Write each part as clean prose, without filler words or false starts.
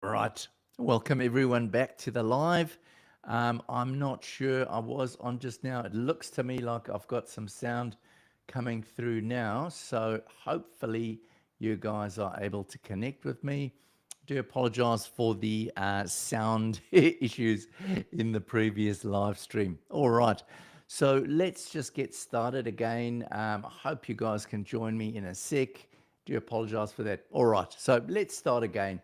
Right. Welcome everyone back to the live. I'm not sure I was on just now. It looks to me like I've got some sound coming through now. So hopefully you guys are able to connect with me. Do apologize for the sound issues in the previous live stream. All right. So let's just get started again. I hope you guys can join me in a sec. Do apologize for that. All right. So let's start again.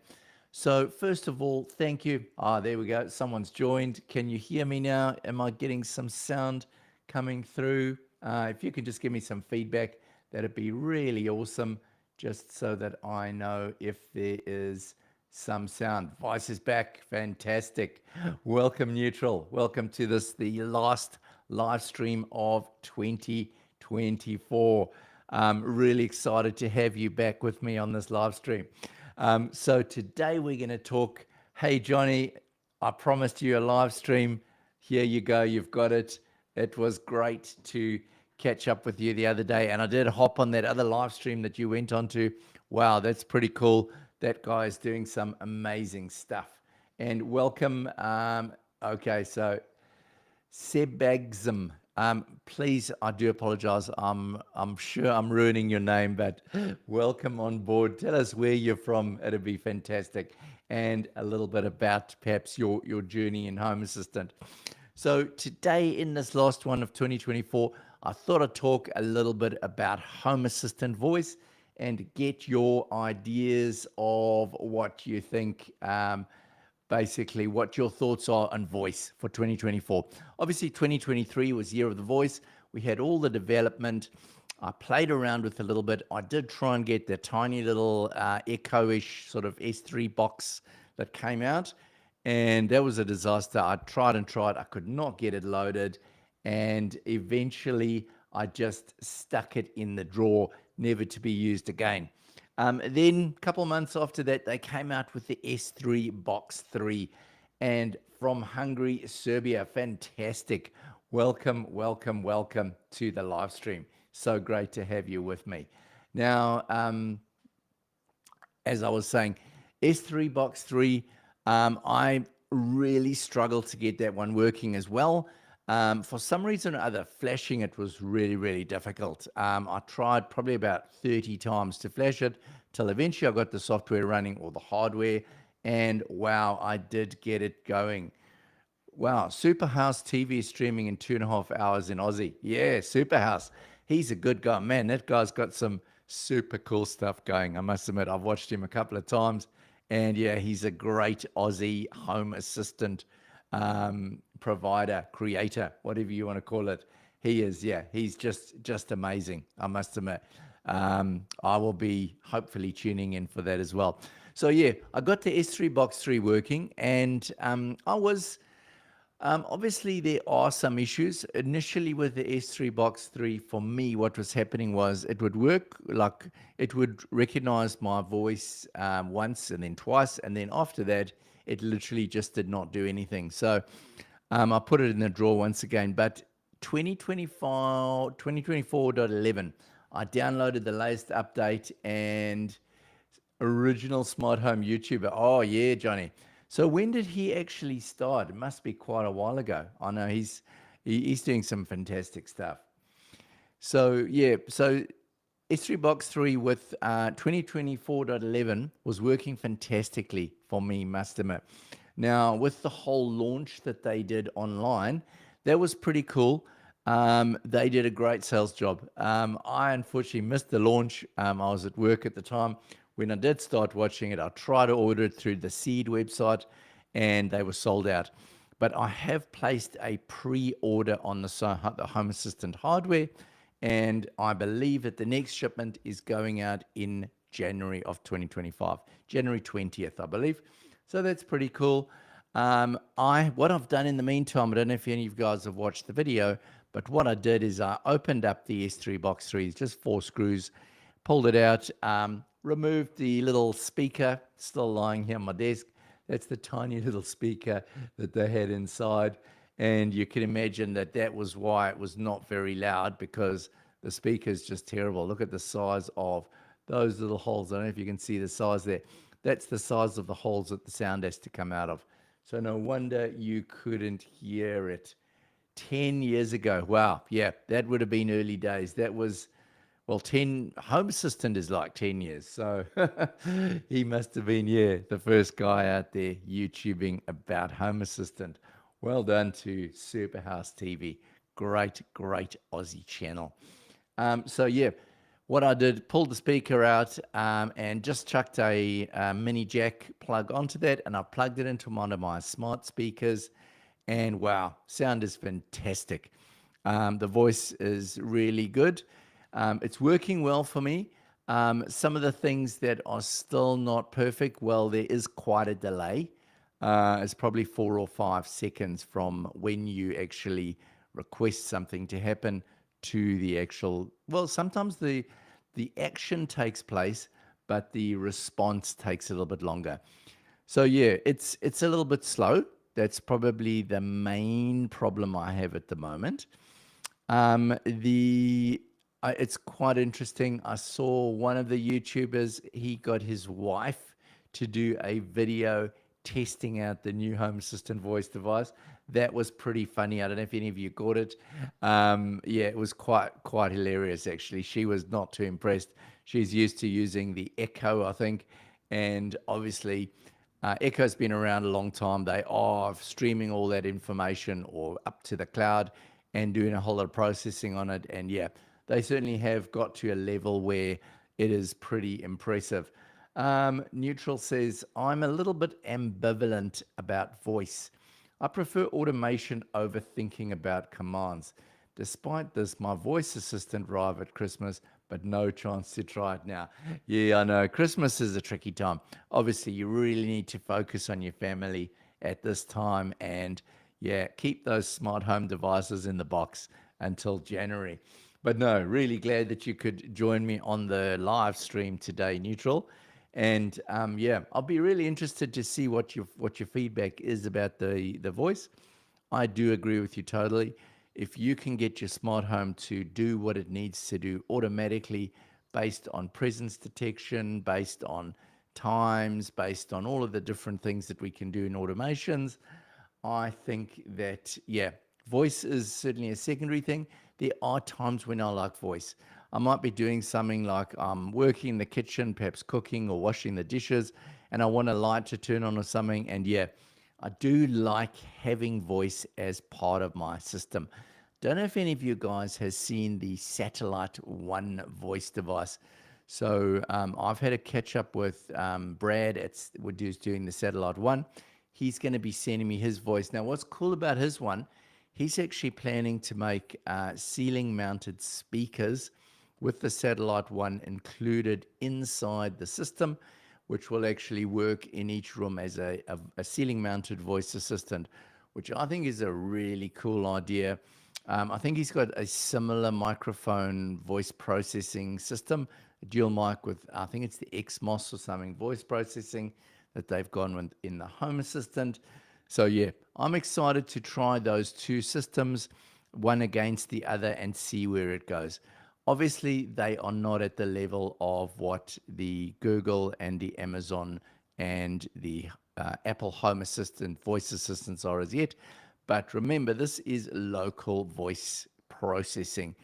So first of all, thank you. There we go. Someone's joined. Can you hear me now? Am I getting some sound coming through? If you could just give me some feedback, that'd be really awesome, just so that I know if there is some sound. Vice is back. Fantastic. Welcome, Neutral. Welcome to the last live stream of 2024. Really excited to have you back with me on this live stream. So today we're going to talk. Hey, Johnny, I promised you a live stream. Here you go. You've got it. It was great to catch up with you the other day. And I did hop on that other live stream that you went on to. Wow, that's pretty cool. That guy is doing some amazing stuff. And welcome. Okay, so Sebagsm. Please, I do apologize. I'm sure I'm ruining your name, but welcome on board. Tell us where you're from. It'd be fantastic. And a little bit about perhaps your journey in Home Assistant. So today in this last one of 2024, I thought I'd talk a little bit about Home Assistant voice and get your ideas of what you think, basically what your thoughts are on voice for 2024. Obviously, 2023 was Year of the Voice. We had all the development. I played around with a little bit. I did try and get the tiny little Echo-ish sort of S3 box that came out, and that was a disaster. I tried and tried. I could not get it loaded, and eventually I just stuck it in the drawer, never to be used again. Then a couple of months after that, they came out with the S3 Box 3. And from Hungary, Serbia, fantastic. Welcome, welcome, welcome to the live stream. So great to have you with me. Now, as I was saying, S3 Box 3, I really struggled to get that one working as well. For some reason or other, flashing it was really, really difficult. I tried probably about 30 times to flash it till eventually I got the software running or the hardware, and wow, I did get it going. Wow, Superhouse TV streaming in 2.5 hours in Aussie. Yeah, Superhouse. He's a good guy. Man, that guy's got some super cool stuff going. I must admit, I've watched him a couple of times, and yeah, he's a great Aussie home assistant provider, creator, whatever you want to call it. He is, yeah, he's just amazing, I must admit. I will be hopefully tuning in for that as well. So yeah, I got the S3 Box 3 working, and I was obviously there are some issues initially with the S3 Box 3. For me, what was happening was it would work, like it would recognize my voice once and then twice, and then after that it literally just did not do anything. So I put it in the drawer once again. But 2024.11, I downloaded the latest update, and original smart home YouTuber. Oh yeah, Johnny. So when did he actually start? It must be quite a while ago. I know he's doing some fantastic stuff. So yeah, so S3 Box 3 with 2024.11 was working fantastically for me, must admit. Now, with the whole launch that they did online, that was pretty cool. They did a great sales job. I unfortunately missed the launch. I was at work at the time. When I did start watching it, I tried to order it through the Seed website, and they were sold out. But I have placed a pre-order on the Home Assistant hardware, and I believe that the next shipment is going out in January of 2025, January 20th, I believe. So that's pretty cool. What I've done in the meantime, I don't know if any of you guys have watched the video, but what I did is I opened up the S3 Box 3, just 4 screws, pulled it out, removed the little speaker, still lying here on my desk. That's the tiny little speaker that they had inside. And you can imagine that that was why it was not very loud, because the speaker is just terrible. Look at the size of those little holes. I don't know if you can see the size there. That's the size of the holes that the sound has to come out of. So no wonder you couldn't hear it. 10 years ago. Wow. Yeah, that would have been early days. That was, well, 10, Home Assistant is like 10 years. So he must have been, yeah, the first guy out there YouTubing about Home Assistant. Well done to Superhouse TV. Great, great Aussie channel. So yeah, what I did, pulled the speaker out and just chucked a mini jack plug onto that, and I plugged it into one of my smart speakers, and wow, sound is fantastic. The voice is really good. It's working well for me. Some of the things that are still not perfect, well, there is quite a delay. It's probably 4 or 5 seconds from when you actually request something to happen to the actual, well, sometimes the action takes place, but the response takes a little bit longer. So yeah, it's a little bit slow. That's probably the main problem I have at the moment. The It's quite interesting. I saw one of the YouTubers. He got his wife to do a video testing out the new Home Assistant voice device. That was pretty funny. I don't know if any of you got it. Yeah, it was quite hilarious actually. She was not too impressed. She's used to using the Echo, I think, and obviously Echo's been around a long time. They are streaming all that information or up to the cloud and doing a whole lot of processing on it. And yeah, they certainly have got to a level where it is pretty impressive. Neutral says, I'm a little bit ambivalent about voice. I prefer automation over thinking about commands. Despite this, my voice assistant arrived at Christmas, but no chance to try it now. Yeah, I know. Christmas is a tricky time. Obviously, you really need to focus on your family at this time and, yeah, keep those smart home devices in the box until January. But no, really glad that you could join me on the live stream today, Neutral. And yeah, I'll be really interested to see what your feedback is about the voice. I do agree with you totally. If you can get your smart home to do what it needs to do automatically based on presence detection, based on times, based on all of the different things that we can do in automations, I think that, yeah, voice is certainly a secondary thing. There are times when I like voice. I might be doing something like I'm working in the kitchen, perhaps cooking or washing the dishes, and I want a light to turn on or something. And yeah, I do like having voice as part of my system. Don't know if any of you guys has seen the Satellite One voice device. So I've had a catch up with Brad at who's doing the Satellite One. He's going to be sending me his voice. Now, what's cool about his one, he's actually planning to make ceiling mounted speakers with the Satellite One included inside the system, which will actually work in each room as a ceiling mounted voice assistant, which I think is a really cool idea. I think he's got a similar microphone voice processing system, a dual mic with, I think it's the XMOS or something, voice processing that they've gone with in the Home Assistant. So yeah, I'm excited to try those two systems, one against the other, and see where it goes. Obviously, they are not at the level of what the Google and the Amazon and the Apple Home Assistant voice assistants are as yet. But remember, this is local voice processing.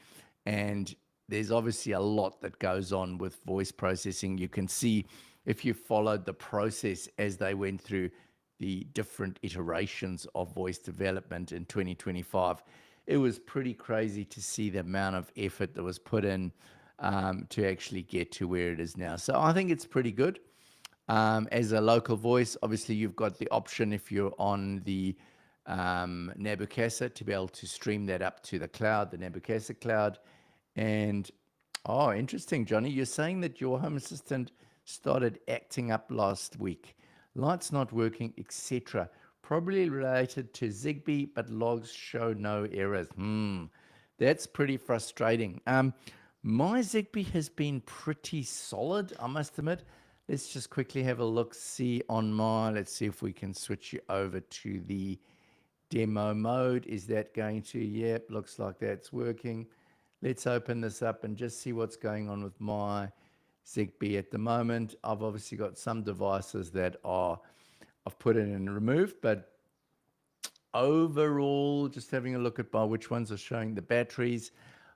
And there's obviously a lot that goes on with voice processing. You can see if you followed the process as they went through the different iterations of voice development in 2025. It was pretty crazy to see the amount of effort that was put in to actually get to where it is now. So I think it's pretty good. As a local voice, obviously you've got the option if you're on the Nabucasa to be able to stream that up to the cloud, the Nabucasa cloud. And oh, interesting, Johnny, you're saying that your Home Assistant started acting up last week. Lights not working, etc. Probably related to Zigbee, but logs show no errors. That's pretty frustrating. My Zigbee has been pretty solid, I must admit. Let's just quickly have a look, see on my, let's see if we can switch you over to the demo mode. Is that going to, yep, looks like that's working. Let's open this up and just see what's going on with my Zigbee at the moment. I've obviously got some devices that I've put in and removed, but overall, just having a look at which ones are showing the batteries.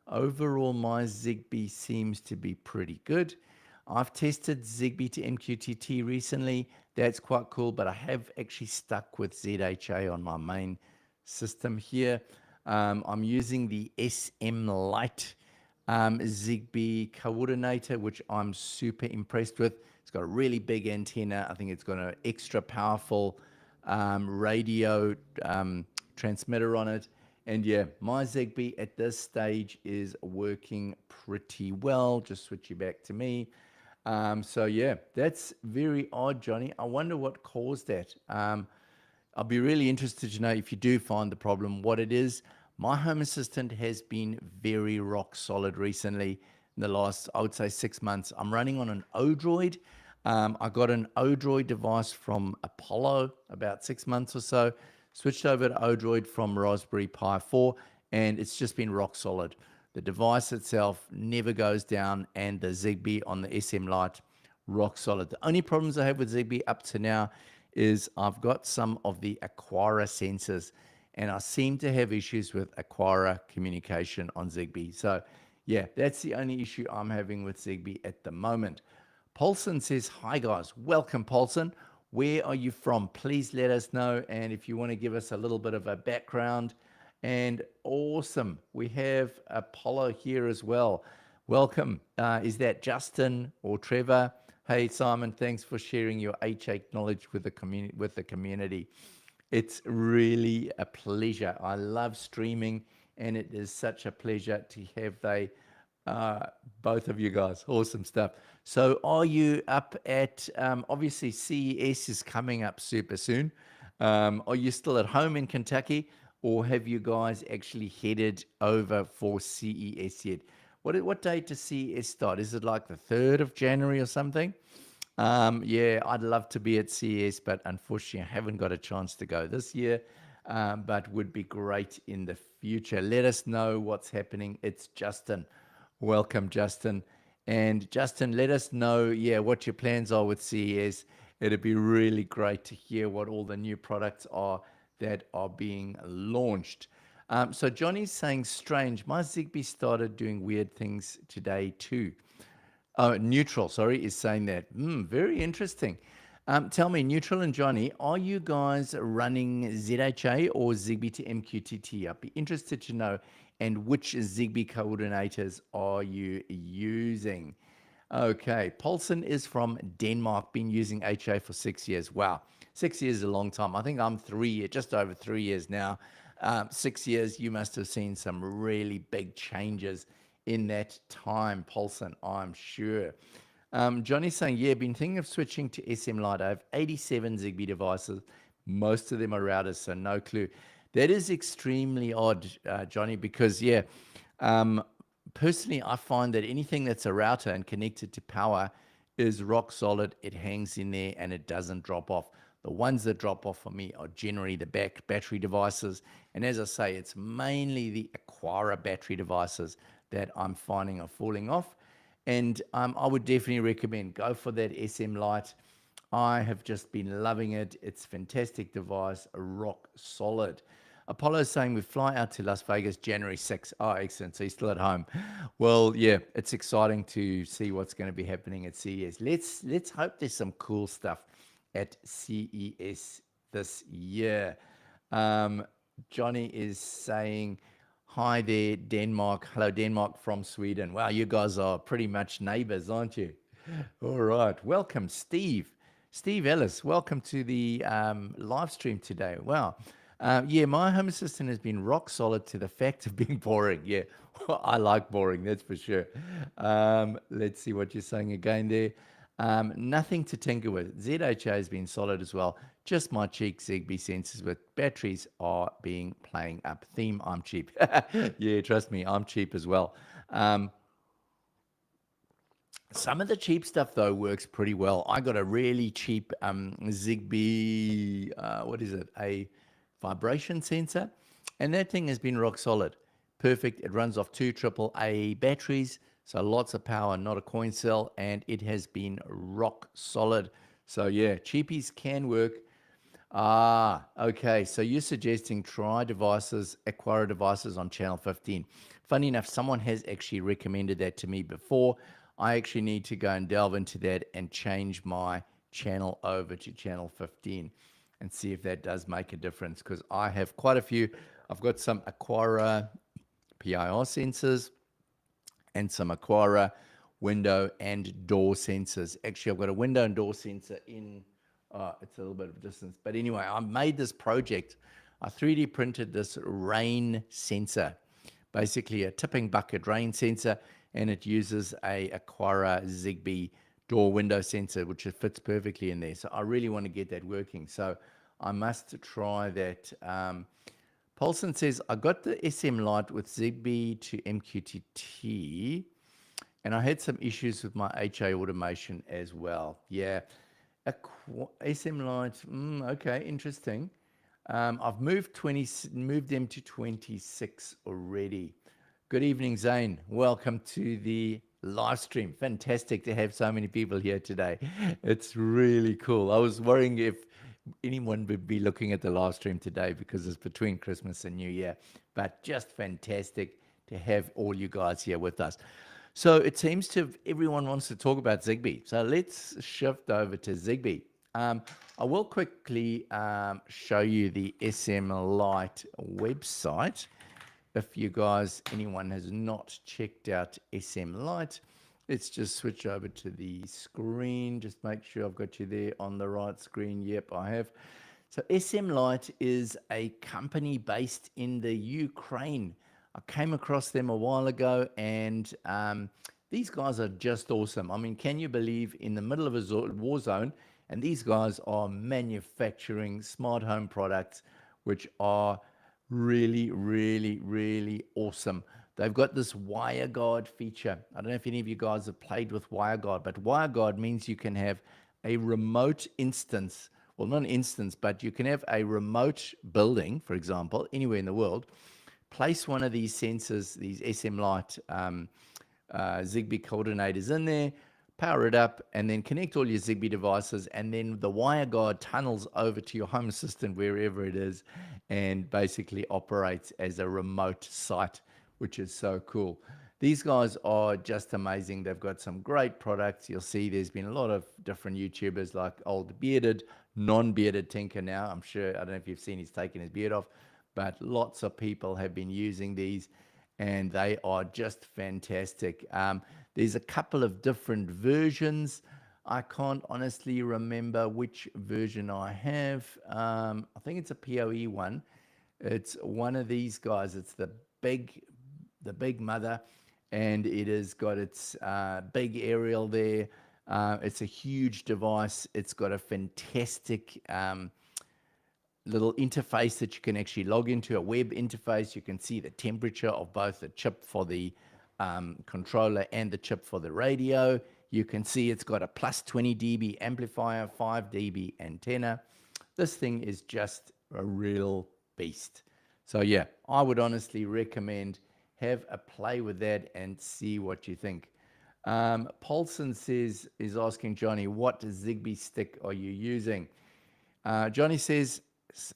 Overall, my Zigbee seems to be pretty good. I've tested Zigbee to MQTT recently. That's quite cool, but I have actually stuck with ZHA on my main system here. I'm using the SMlight Zigbee coordinator, which I'm super impressed with. It's got a really big antenna. I think it's got an extra powerful radio transmitter on it. And yeah, my Zigbee at this stage is working pretty well. Just switch you back to me. So yeah, that's very odd, Johnny. I wonder what caused that. I'll be really interested to know, if you do find the problem, what it is. My Home Assistant has been very rock solid recently in the last, I would say, 6 months. I'm running on an Odroid. I got an Odroid device from Apollo about 6 months or so, switched over to Odroid from Raspberry Pi 4, and it's just been rock solid. The device itself never goes down, and the Zigbee on the SMlight, rock solid. The only problems I have with Zigbee up to now is I've got some of the Aquara sensors, and I seem to have issues with Aquara communication on Zigbee. So yeah, that's the only issue I'm having with Zigbee at the moment. Paulson says, hi guys, welcome Paulson. Where are you from? Please let us know. And if you want to give us a little bit of a background. And awesome, we have Apollo here as well. Welcome. Is that Justin or Trevor? Hey Simon, thanks for sharing your HA knowledge with the community. It's really a pleasure. I love streaming, and it is such a pleasure to have both of you guys. Awesome stuff. So are you up at, obviously CES is coming up super soon. Are you still at home in Kentucky, or have you guys actually headed over for CES yet? What date does CES start? Is it like the 3rd of January or something? Yeah, I'd love to be at CES, but unfortunately I haven't got a chance to go this year, but would be great in the future. Let us know what's happening. It's Justin. Welcome, Justin. And Justin, let us know, yeah, what your plans are with CES. It'd be really great to hear what all the new products are that are being launched. So Johnny's saying, strange, my Zigbee started doing weird things today too. Neutral, sorry, is saying that. Very interesting. Tell me, Neutral and Johnny, are you guys running ZHA or Zigbee to MQTT? I'd be interested to know. And which Zigbee coordinators are you using? Okay, Paulson is from Denmark, been using HA for 6 years. Wow, 6 years is a long time. I think I'm 3 years, just over 3 years now. 6 years, you must have seen some really big changes in that time, Paulson, I'm sure. Johnny's saying, yeah, been thinking of switching to SMlight. I have 87 Zigbee devices. Most of them are routers, so no clue. That is extremely odd, Johnny, because, yeah, personally, I find that anything that's a router and connected to power is rock solid. It hangs in there and it doesn't drop off. The ones that drop off for me are generally the battery devices. And as I say, it's mainly the Aquara battery devices that I'm finding are falling off. And I would definitely recommend go for that SMlight. I have just been loving it. It's a fantastic device, rock solid. Apollo is saying we fly out to Las Vegas January 6th. Oh, excellent. So he's still at home. Well, yeah, it's exciting to see what's going to be happening at CES. Let's hope there's some cool stuff at CES this year. Johnny is saying, hi there, Denmark. Hello, Denmark from Sweden. Wow, you guys are pretty much neighbors, aren't you? All right. Welcome, Steve. Steve Ellis, welcome to the live stream today. Wow. Yeah, my Home Assistant has been rock solid to the fact of being boring. Yeah, I like boring, that's for sure. Let's see what you're saying again there. Nothing to tinker with. ZHA has been solid as well. Just my cheap Zigbee sensors with batteries are playing up. Theme, I'm cheap. Yeah, trust me, I'm cheap as well. Some of the cheap stuff, though, works pretty well. I got a really cheap Zigbee, what is it, a vibration sensor, and that thing has been rock solid. Perfect. It runs off 2 AAA batteries, So lots of power, not a coin cell, and it has been rock solid. So yeah, cheapies can work. Okay. So you're suggesting try devices, Aquara devices on channel 15. Funny enough, someone has actually recommended that to me before. I actually need to go and delve into that and change my channel over to channel 15 and see if that does make a difference, because I have quite a few. I've got some Aquara PIR sensors and some Aquara window and door sensors. Actually, I've got a window and door sensor in, it's a little bit of a distance. But anyway, I made this project. I 3D printed this rain sensor, basically a tipping bucket rain sensor, and it uses a Aquara Zigbee door window sensor, which it fits perfectly in there. So I really want to get that working. So I must try that. Paulson says, I got the SMlight with Zigbee to MQTT, and I had some issues with my HA automation as well. Yeah, SMlight, okay, interesting. I've moved them to 26 already. Good evening, Zane. Welcome to the live stream. Fantastic to have so many people here today. It's really cool. I was worrying if anyone would be looking at the live stream today because it's between Christmas and New Year, but just fantastic to have all you guys here with us. So it seems everyone wants to talk about Zigbee. So let's shift over to Zigbee. I will quickly show you the SMlight website. If you guys, anyone has not checked out SMlight, let's just switch over to the screen. Just make sure I've got you there on the right screen. Yep, I have. So SMlight is a company based in the Ukraine. I came across them a while ago, and these guys are just awesome. I mean, can you believe in the middle of a war zone, and these guys are manufacturing smart home products, which are really, really, really awesome. They've got this WireGuard feature. I don't know if any of you guys have played with WireGuard, but WireGuard means you can have a remote instance. Well, not an instance, but you can have a remote building, for example, anywhere in the world. Place one of these sensors, these SMlight Zigbee coordinators in there, power it up, and then connect all your Zigbee devices, and then the WireGuard tunnels over to your home assistant, wherever it is, and basically operates as a remote site, which is so cool. These guys are just amazing. They've got some great products. You'll see there's been a lot of different YouTubers, like old bearded, non-bearded Tinker now. I'm sure, I don't know if you've seen he's taken his beard off, but lots of people have been using these, and they are just fantastic. There's a couple of different versions. I can't honestly remember which version I have. I think it's a PoE one. It's one of these guys. It's the big mother, and it has got its big aerial there. It's a huge device. It's got a fantastic little interface that you can actually log into, a web interface. You can see the temperature of both the chip for the controller and the chip for the radio. You can see it's got a plus 20 dB amplifier, 5 dB antenna. This thing is just a real beast. So yeah, I would honestly recommend have a play with that and see what you think. Paulson is asking Johnny, what Zigbee stick are you using? Johnny says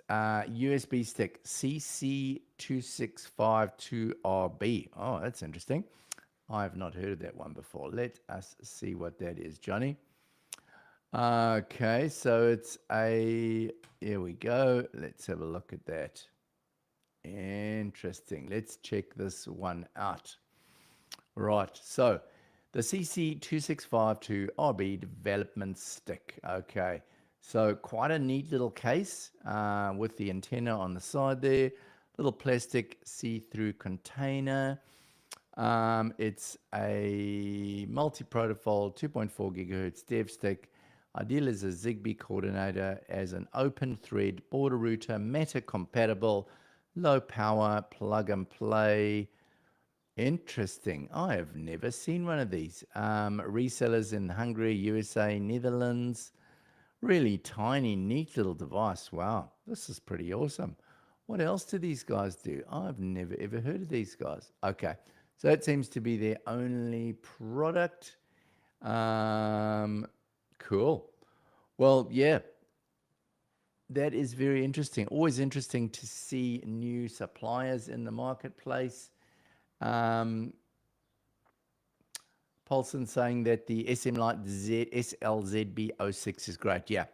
USB stick CC2652RB. Oh, that's interesting. I have not heard of that one before. Let us see what that is, Johnny. Okay, so it's here we go. Let's have a look at that. Interesting. Let's check this one out. Right, so the CC2652RB development stick. Okay, so quite a neat little case with the antenna on the side there. Little plastic see-through container. It's a multi-protocol 2.4 gigahertz dev stick. Ideal as a Zigbee coordinator, as an open thread border router, Matter compatible, low power, plug and play. Interesting. I have never seen one of these. Resellers in Hungary, USA, Netherlands. Really tiny, neat little device. Wow, this is pretty awesome. What else do these guys do? I've never ever heard of these guys. Okay, So that seems to be their only product. Cool. Well, yeah, that is very interesting. Always interesting to see new suppliers in the marketplace. Paulson saying that the SMlight SLZB06 is great. Yeah,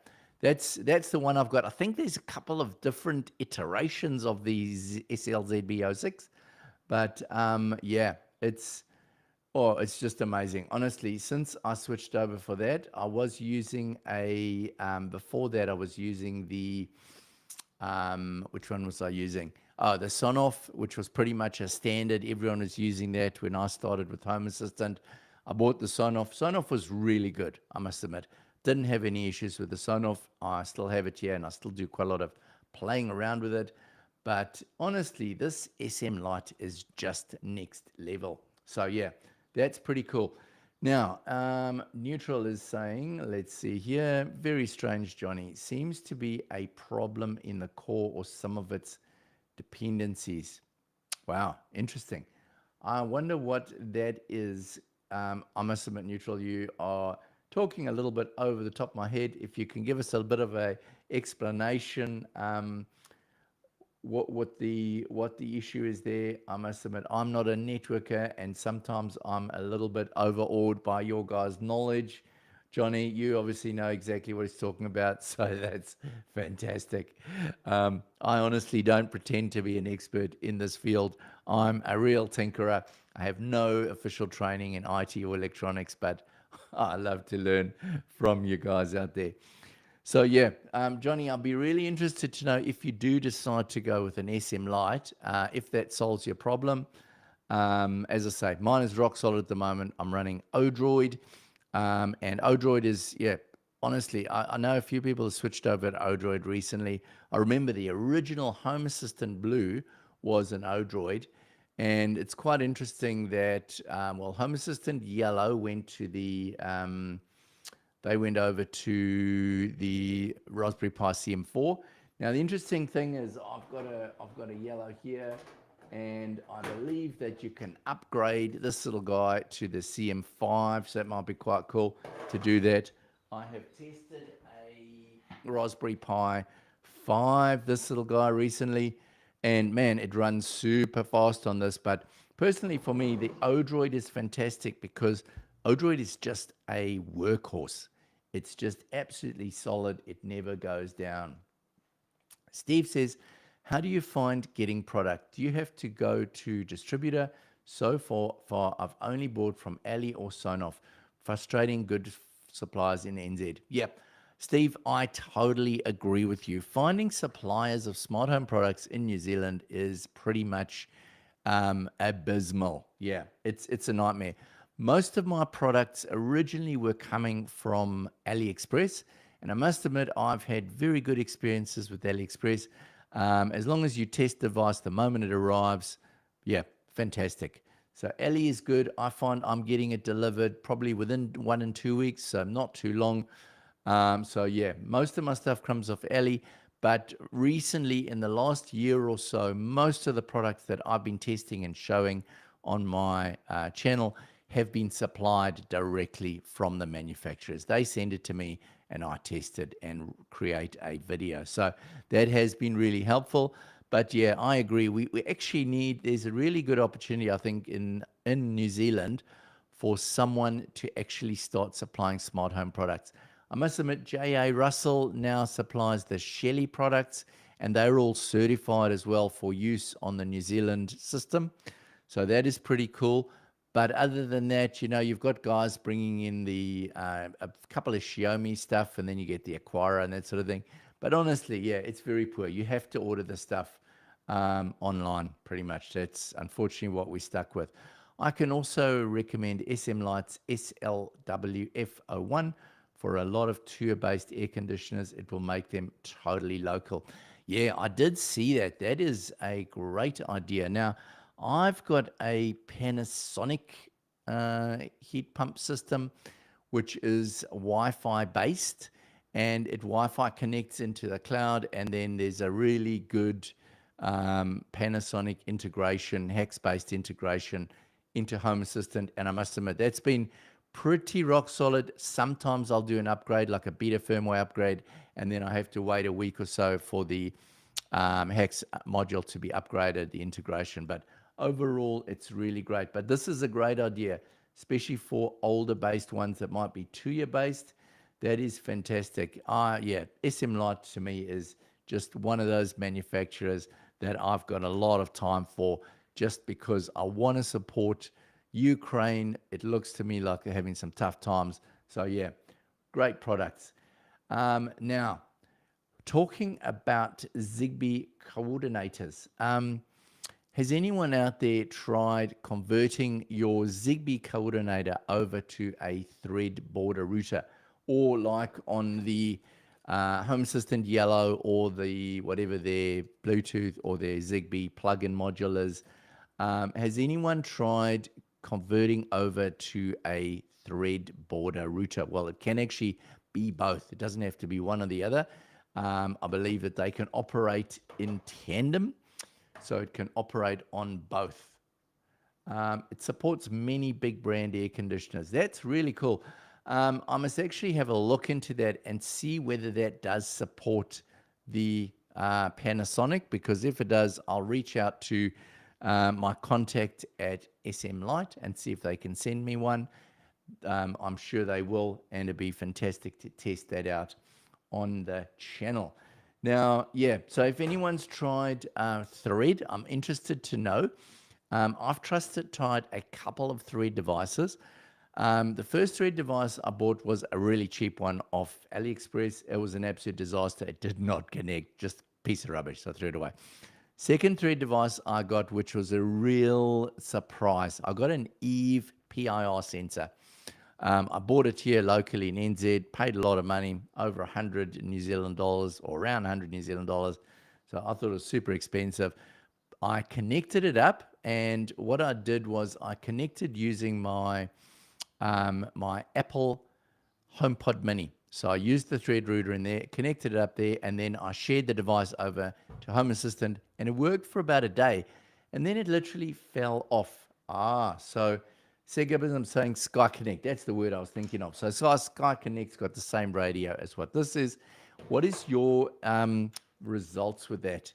that's the one I've got. I think there's a couple of different iterations of the SLZB06, but yeah, it's just amazing. Honestly, since I switched over for that, I was using a before that I was using the which one was I using? Oh, the Sonoff, which was pretty much a standard. Everyone was using that when I started with Home Assistant. I bought the Sonoff. Sonoff was really good, I must admit. Didn't have any issues with the Sonoff. I still have it here, and I still do quite a lot of playing around with it. But honestly, this SMlight is just next level. So yeah, that's pretty cool. Now, Neutral is saying, let's see here, very strange, Johnny. Seems to be a problem in the core or some of its dependencies. Wow, interesting. I wonder what that is. I must admit, Neutral, you are talking a little bit over the top of my head. If you can give us a bit of a explanation, what the issue is there. I must admit, I'm not a networker, and sometimes I'm a little bit overawed by your guys' knowledge. Johnny, you obviously know exactly what he's talking about, so that's fantastic. I honestly don't pretend to be an expert in this field. I'm a real tinkerer. I have no official training in IT or electronics, but I love to learn from you guys out there. So yeah, Johnny, I'll be really interested to know if you do decide to go with an SMlight, if that solves your problem. As I say, mine is rock solid at the moment. I'm running Odroid, and Odroid is, yeah, honestly, I know a few people have switched over to Odroid recently. I remember the original Home Assistant Blue was an Odroid, and it's quite interesting that, well, Home Assistant Yellow went to the they went over to the Raspberry Pi CM4. Now, the interesting thing is I've got a yellow here, and I believe that you can upgrade this little guy to the CM5, so that might be quite cool to do that. I have tested a Raspberry Pi 5, this little guy, recently, and man, it runs super fast on this. But personally, for me, the Odroid is fantastic because Odroid is just a workhorse. It's just absolutely solid. It never goes down. Steve says, how do you find getting product? Do you have to go to distributor? So far, I've only bought from Ali or Sonoff. Frustrating, good suppliers in NZ. Yep. Steve, I totally agree with you. Finding suppliers of smart home products in New Zealand is pretty much abysmal. Yeah, it's a nightmare. Most of my products originally were coming from AliExpress, and I must admit I've had very good experiences with AliExpress. As long as you test the device the moment it arrives, yeah, fantastic. So Ali is good. I find I'm getting it delivered probably within 1 and 2 weeks, so not too long. So yeah, most of my stuff comes off Ali, but recently in the last year or so, most of the products that I've been testing and showing on my channel have been supplied directly from the manufacturers. They send it to me and I test it and create a video. So that has been really helpful. But yeah, I agree. We actually need, there's a really good opportunity, I think, in New Zealand for someone to actually start supplying smart home products. I must admit, J.A. Russell now supplies the Shelly products, and they're all certified as well for use on the New Zealand system. So that is pretty cool. But other than that, you know, you've got guys bringing in the a couple of Xiaomi stuff, and then you get the Aquara and that sort of thing. But honestly, yeah, it's very poor. You have to order the stuff online, pretty much. That's unfortunately what we're stuck with. I can also recommend SMlight's SLWF01 for a lot of tour-based air conditioners. It will make them totally local. Yeah, I did see that. That is a great idea. Now, I've got a Panasonic heat pump system, which is Wi-Fi based, and it Wi-Fi connects into the cloud, and then there's a really good Panasonic integration, hex-based integration into Home Assistant, and I must admit that's been pretty rock solid. Sometimes I'll do an upgrade, like a beta firmware upgrade, and then I have to wait a week or so for the Hex module to be upgraded, the integration. But overall, it's really great. But this is a great idea, especially for older based ones that might be 2-year based. That is fantastic. Yeah, SMlight to me is just one of those manufacturers that I've got a lot of time for, just because I want to support Ukraine. It looks to me like they're having some tough times. So yeah, great products. Now, talking about Zigbee coordinators. Has anyone out there tried converting your Zigbee coordinator over to a thread border router, or like on the Home Assistant Yellow, or the whatever their Bluetooth or their Zigbee plug-in module is? Has anyone tried converting over to a thread border router? Well, it can actually be both. It doesn't have to be one or the other. I believe that they can operate in tandem, so it can operate on both. It supports many big brand air conditioners. That's really cool. I must actually have a look into that and see whether that does support the Panasonic, because if it does, I'll reach out to my contact at SMlight and see if they can send me one. I'm sure they will, and it'd be fantastic to test that out on the channel. Now, yeah, so if anyone's tried Thread, I'm interested to know. I've tried a couple of Thread devices. The first Thread device I bought was a really cheap one off AliExpress. It was an absolute disaster. It did not connect, just a piece of rubbish, so I threw it away. Second Thread device I got, which was a real surprise. I got an Eve PIR sensor. I bought it here locally in NZ, paid a lot of money, over 100 New Zealand dollars, or around 100 New Zealand dollars. So I thought it was super expensive. I connected it up, and what I did was I connected using my my Apple HomePod Mini. So I used the thread router in there, connected it up there, and then I shared the device over to Home Assistant, and it worked for about a day, and then it literally fell off. So I'm saying Sky Connect. That's the word I was thinking of. So Sky Connect's got the same radio as what this is. What is your results with that?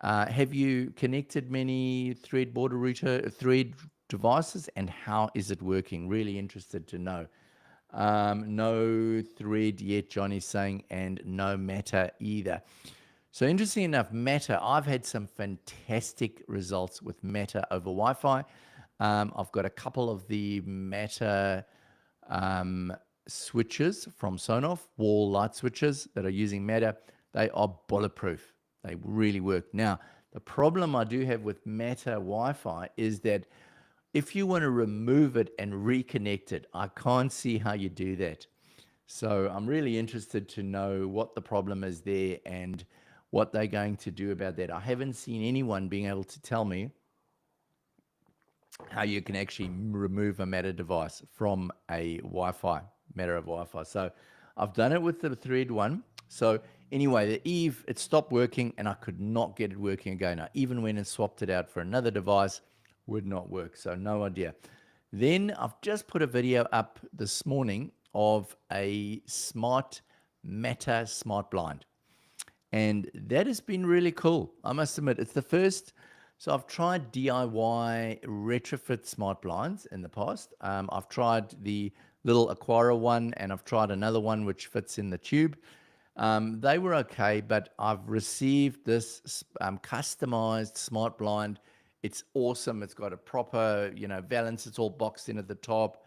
Have you connected many thread border router thread devices, and how is it working? Really interested to know. No thread yet, Johnny's saying, and no Matter either. So interesting enough, Matter, I've had some fantastic results with Matter over Wi-Fi. I've got a couple of the Matter switches from Sonoff, wall light switches that are using Matter. They are bulletproof. They really work. Now, the problem I do have with Matter Wi-Fi is that if you want to remove it and reconnect it, I can't see how you do that. So I'm really interested to know what the problem is there and what they're going to do about that. I haven't seen anyone being able to tell me how you can actually remove a Matter device from a Wi-Fi, Matter of Wi-Fi. So I've done it with the Thread one. So anyway, the Eve, it stopped working, and I could not get it working again. I even went and swapped it out for another device, would not work. So no idea. Then I've just put a video up this morning of a smart Matter smart blind, and that has been really cool. I must admit, it's the first. So I've tried DIY retrofit smart blinds in the past. I've tried the little Aquara one, and I've tried another one which fits in the tube. They were okay, but I've received this customized smart blind. It's awesome. It's got a proper, valance. It's all boxed in at the top.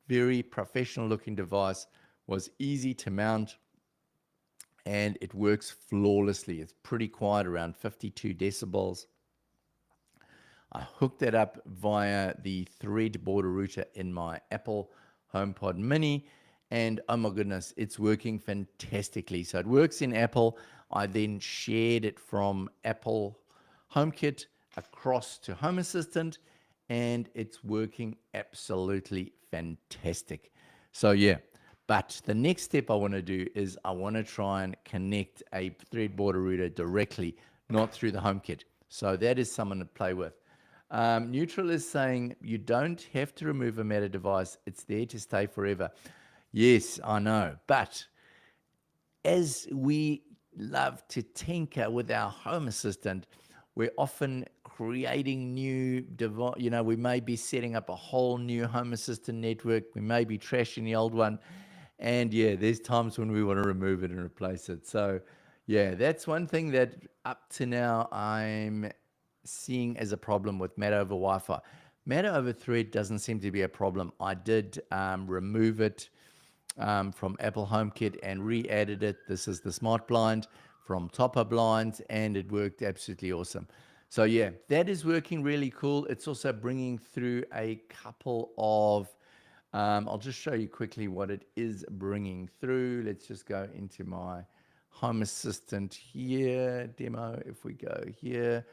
Very professional looking device. Was easy to mount, and it works flawlessly. It's pretty quiet, around 52 decibels. I hooked that up via the thread border router in my Apple HomePod Mini, and oh my goodness, it's working fantastically. So it works in Apple. I then shared it from Apple HomeKit across to Home Assistant, and it's working absolutely fantastic. So yeah, but the next step I want to do is I want to try and connect a thread border router directly, not through the HomeKit. So that is something to play with. Neutral is saying you don't have to remove a Meta device. It's there to stay forever. Yes, I know. But as we love to tinker with our Home Assistant, we're often creating new device. You know, we may be setting up a whole new Home Assistant network. We may be trashing the old one. And yeah, there's times when we want to remove it and replace it. So yeah, that's one thing that up to now I'm seeing as a problem with Meta over Wi-Fi. Meta over Thread doesn't seem to be a problem. I did remove it from Apple HomeKit and re-added it. This is the smart blind from Topper Blinds, and it worked absolutely awesome. So yeah, that is working really cool. It's also bringing through a couple of, I'll just show you quickly what it is bringing through. Let's just go into my Home Assistant here, demo. If we go here,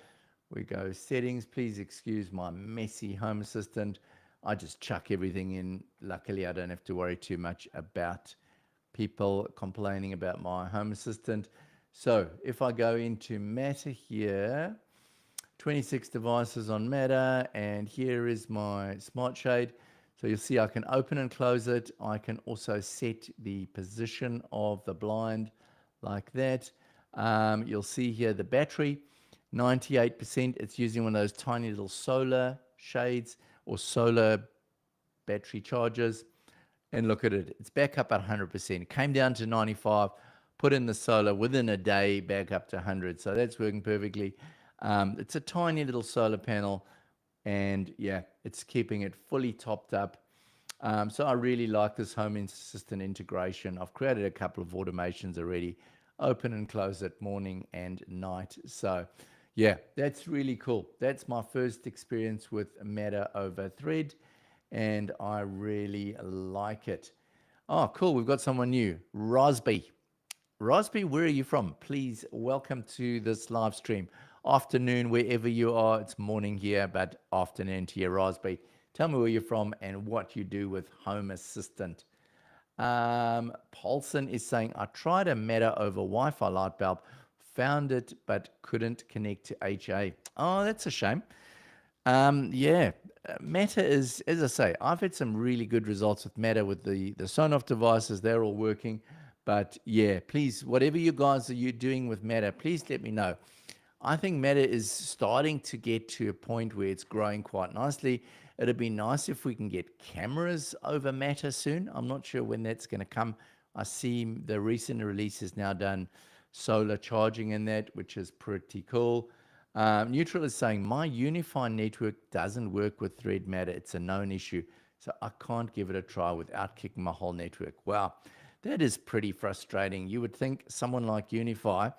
we go settings. Please excuse my messy Home Assistant. I just chuck everything in. Luckily, I don't have to worry too much about people complaining about my Home Assistant. So if I go into Matter here, 26 devices on Matter, and here is my Smart Shade. So you'll see I can open and close it. I can also set the position of the blind like that. You'll see here the battery, 98%. It's using one of those tiny little solar shades or solar battery chargers. And look at it. It's back up at 100%. It came down to 95, put in the solar within a day, back up to 100. So that's working perfectly. It's a tiny little solar panel. And yeah, it's keeping it fully topped up. So I really like this Home Assistant integration. I've created a couple of automations already. Open and close it morning and night. So yeah, that's really cool. That's my first experience with Meta over Thread, and I really like it. Oh, cool. We've got someone new. Rosby. Rosby, where are you from? Please welcome to this live stream. Afternoon, wherever you are. It's morning here, but afternoon to you, Rosby. Tell me where you're from and what you do with Home Assistant. Paulson is saying, I tried a Meta over Wi-Fi light bulb, found it, but couldn't connect to HA. Oh, that's a shame. Yeah, Meta is, as I say, I've had some really good results with Meta with the Sonoff devices. They're all working. But yeah, please, whatever you guys are doing with Meta, please let me know. I think Meta is starting to get to a point where it's growing quite nicely. It'd be nice if we can get cameras over Meta soon. I'm not sure when that's going to come. I see the recent release has now done solar charging in that, which is pretty cool. Neutral is saying, my Unify network doesn't work with Thread Meta. It's a known issue. So I can't give it a try without kicking my whole network. Wow, that is pretty frustrating. You would think someone like Unify,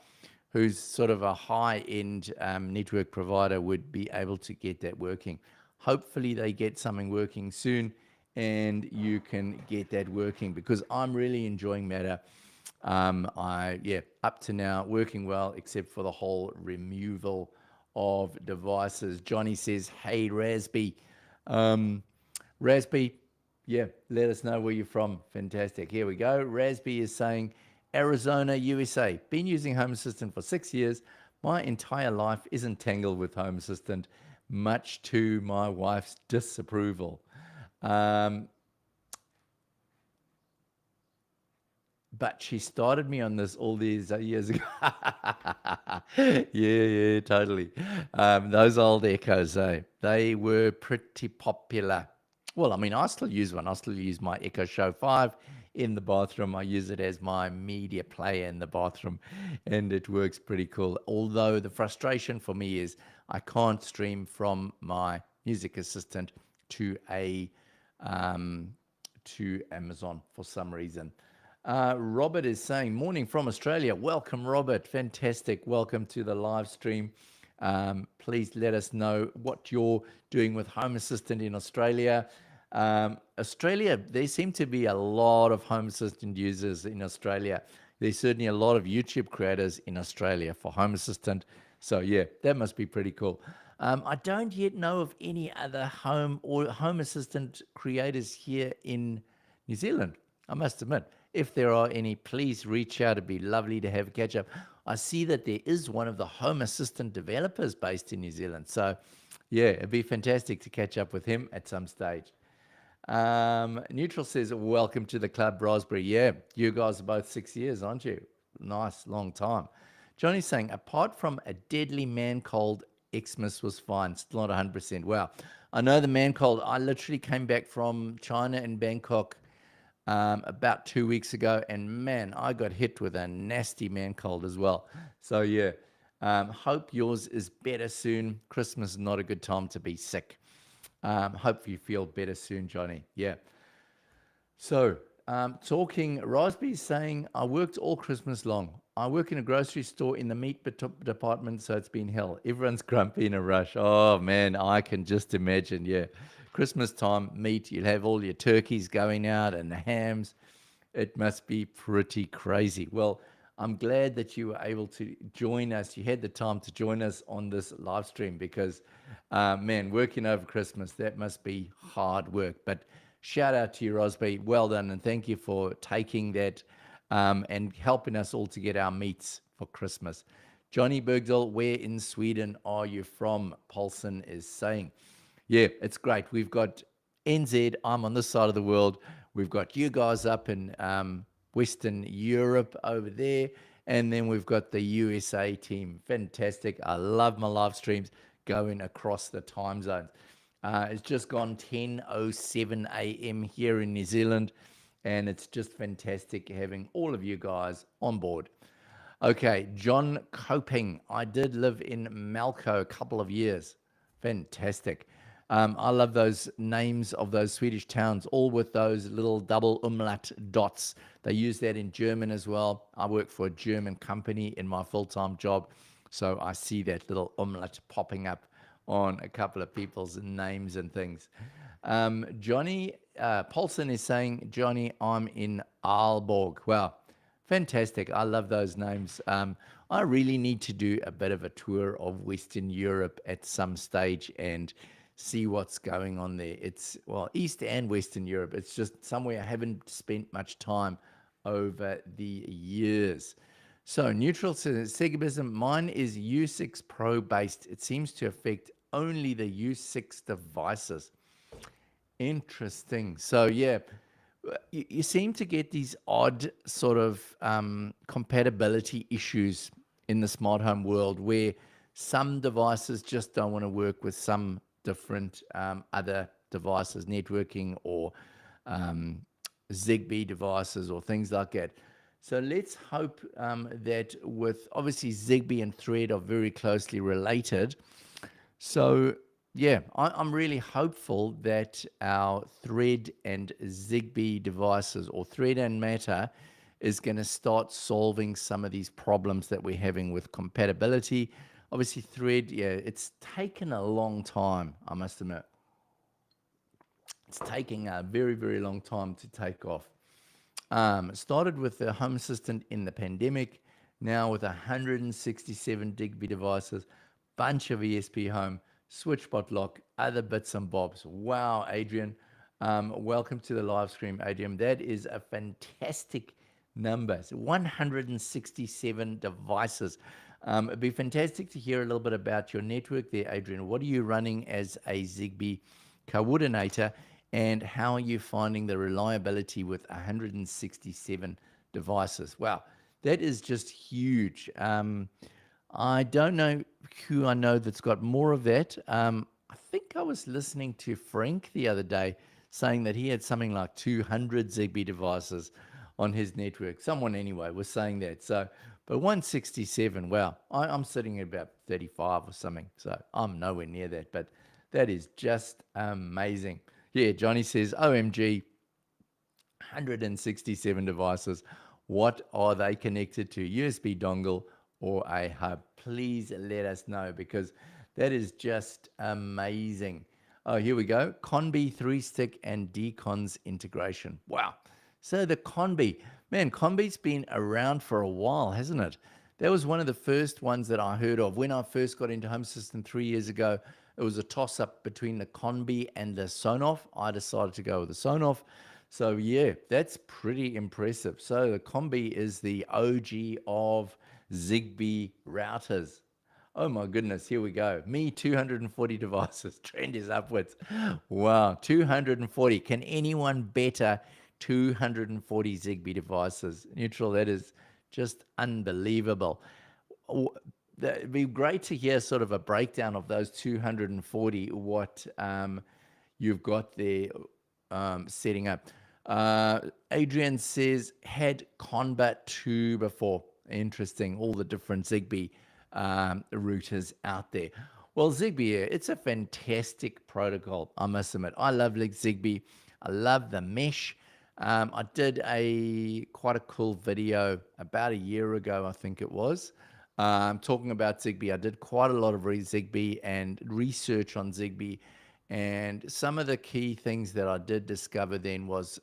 who's sort of a high-end network provider, would be able to get that working. Hopefully they get something working soon and you can get that working, because I'm really enjoying Meta. Up to now working well, except for the whole removal of devices. Johnny says, hey, Raspy. Raspy, yeah, let us know where you're from. Fantastic. Here we go. Raspy is saying, Arizona, USA. Been using Home Assistant for 6 years. My entire life is entangled with Home Assistant, much to my wife's disapproval. But she started me on this all these years ago. Yeah, totally. Those old Echoes, they were pretty popular. Well, I mean, I still use one. I still use my Echo Show 5 in the bathroom. I use it as my media player in the bathroom, and it works pretty cool. Although the frustration for me is I can't stream from my music assistant to Amazon for some reason. Robert is saying, morning from Australia. Welcome, Robert. Fantastic. Welcome to the live stream. Please let us know what you're doing with Home Assistant in Australia. Australia, there seem to be a lot of Home Assistant users in Australia. There's certainly a lot of YouTube creators in Australia for Home Assistant. So yeah, that must be pretty cool. I don't yet know of any other Home Assistant creators here in New Zealand, I must admit. If there are any, please reach out. It'd be lovely to have a catch up. I see that there is one of the Home Assistant developers based in New Zealand. So Yeah, it'd be fantastic to catch up with him at some stage. Neutral says, welcome to the club, Raspberry. Yeah, you guys are both 6 years, aren't you? Nice, long time. Johnny's saying, apart from a deadly man cold, Xmas was fine. Still not 100%. Wow. I know the man cold. I literally came back from China and Bangkok about 2 weeks ago, and man, I got hit with a nasty man cold as well. So, yeah, hope yours is better soon. Christmas is not a good time to be sick. Hope you feel better soon, Johnny. Yeah. So, talking, Raspberry's saying, I worked all Christmas long. I work in a grocery store in the meat department, so it's been hell. Everyone's grumpy in a rush. Oh, man, I can just imagine. Yeah. Christmas time, meat, you'll have all your turkeys going out and the hams. It must be pretty crazy. Well, I'm glad that you were able to join us. You had the time to join us on this live stream because, man, working over Christmas, that must be hard work. But shout out to you, Rosby. Well done. And thank you for taking that and helping us all to get our meats for Christmas. Johnny Bergdahl, where in Sweden are you from? Paulson is saying. Yeah, it's great. We've got NZ. I'm on this side of the world. We've got you guys up in Western Europe over there. And then we've got the USA team. Fantastic. I love my live streams going across the time zones. It's just gone 10:07 a.m. here in New Zealand. And it's just fantastic having all of you guys on board. Okay, John Coping. I did live in Malco a couple of years. Fantastic. I love those names of those Swedish towns, all with those little double umlaut dots. They use that in German as well. I work for a German company in my full-time job, so I see that little umlaut popping up on a couple of people's names and things. Johnny Paulson is saying, Johnny, I'm in Aalborg. Wow, fantastic. I love those names. I really need to do a bit of a tour of Western Europe at some stage and see what's going on there. It's, well, East and Western Europe. It's just somewhere I haven't spent much time over the years. So neutral says, Segabism, mine is U6 Pro based. It seems to affect only the U6 devices. Interesting. So yeah, you seem to get these odd sort of compatibility issues in the smart home world where some devices just don't want to work with some different other devices, networking or Zigbee devices or things like that. So let's hope that with obviously Zigbee and Thread are very closely related. So yeah, I'm really hopeful that our Thread and Zigbee devices, or Thread and Matter, is going to start solving some of these problems that we're having with compatibility. Obviously, Thread, yeah, it's taken a long time, I must admit. It's taking a very, very long time to take off. Started with the Home Assistant in the pandemic, now with 167 Zigbee devices, bunch of ESP Home, SwitchBot lock, other bits and bobs. Wow, Adrian. Welcome to the live stream, Adrian. That is a fantastic number. So 167 devices. It'd be fantastic to hear a little bit about your network there, Adrian. What are you running as a Zigbee coordinator, and how are you finding the reliability with 167 devices? Wow, that is just huge. I don't know who I know that's got more of that. I think I was listening to Frank the other day saying that he had something like 200 Zigbee devices on his network. Someone anyway was saying that. So, but 167, wow, I'm sitting at about 35 or something. So I'm nowhere near that, but that is just amazing. Yeah, Johnny says, OMG, 167 devices. What are they connected to? USB dongle or a hub? Please let us know, because that is just amazing. Oh, here we go. Conbi 3-stick and Decons integration. Wow. So the Conbi, man, Conbi's been around for a while, hasn't it? That was one of the first ones that I heard of. When I first got into Home Assistant 3 years ago, it was a toss-up between the Conbi and the Sonoff. I decided to go with the Sonoff. So yeah, that's pretty impressive. So the Conbi is the OG of Zigbee routers. Oh my goodness, here we go. Me, 240 devices. Trend is upwards. Wow, 240. Can anyone better 240 Zigbee devices? Neutral, that is just unbelievable. It'd be great to hear sort of a breakdown of those 240, what you've got there setting up. Adrian says, had Conbat 2 before. Interesting, all the different Zigbee routers out there. Well, Zigbee, it's a fantastic protocol, I must admit. I love Zigbee. I love the mesh. I did quite a cool video about a year ago, I think it was, talking about Zigbee. I did quite a lot of Zigbee and research on Zigbee. And some of the key things that I did discover then was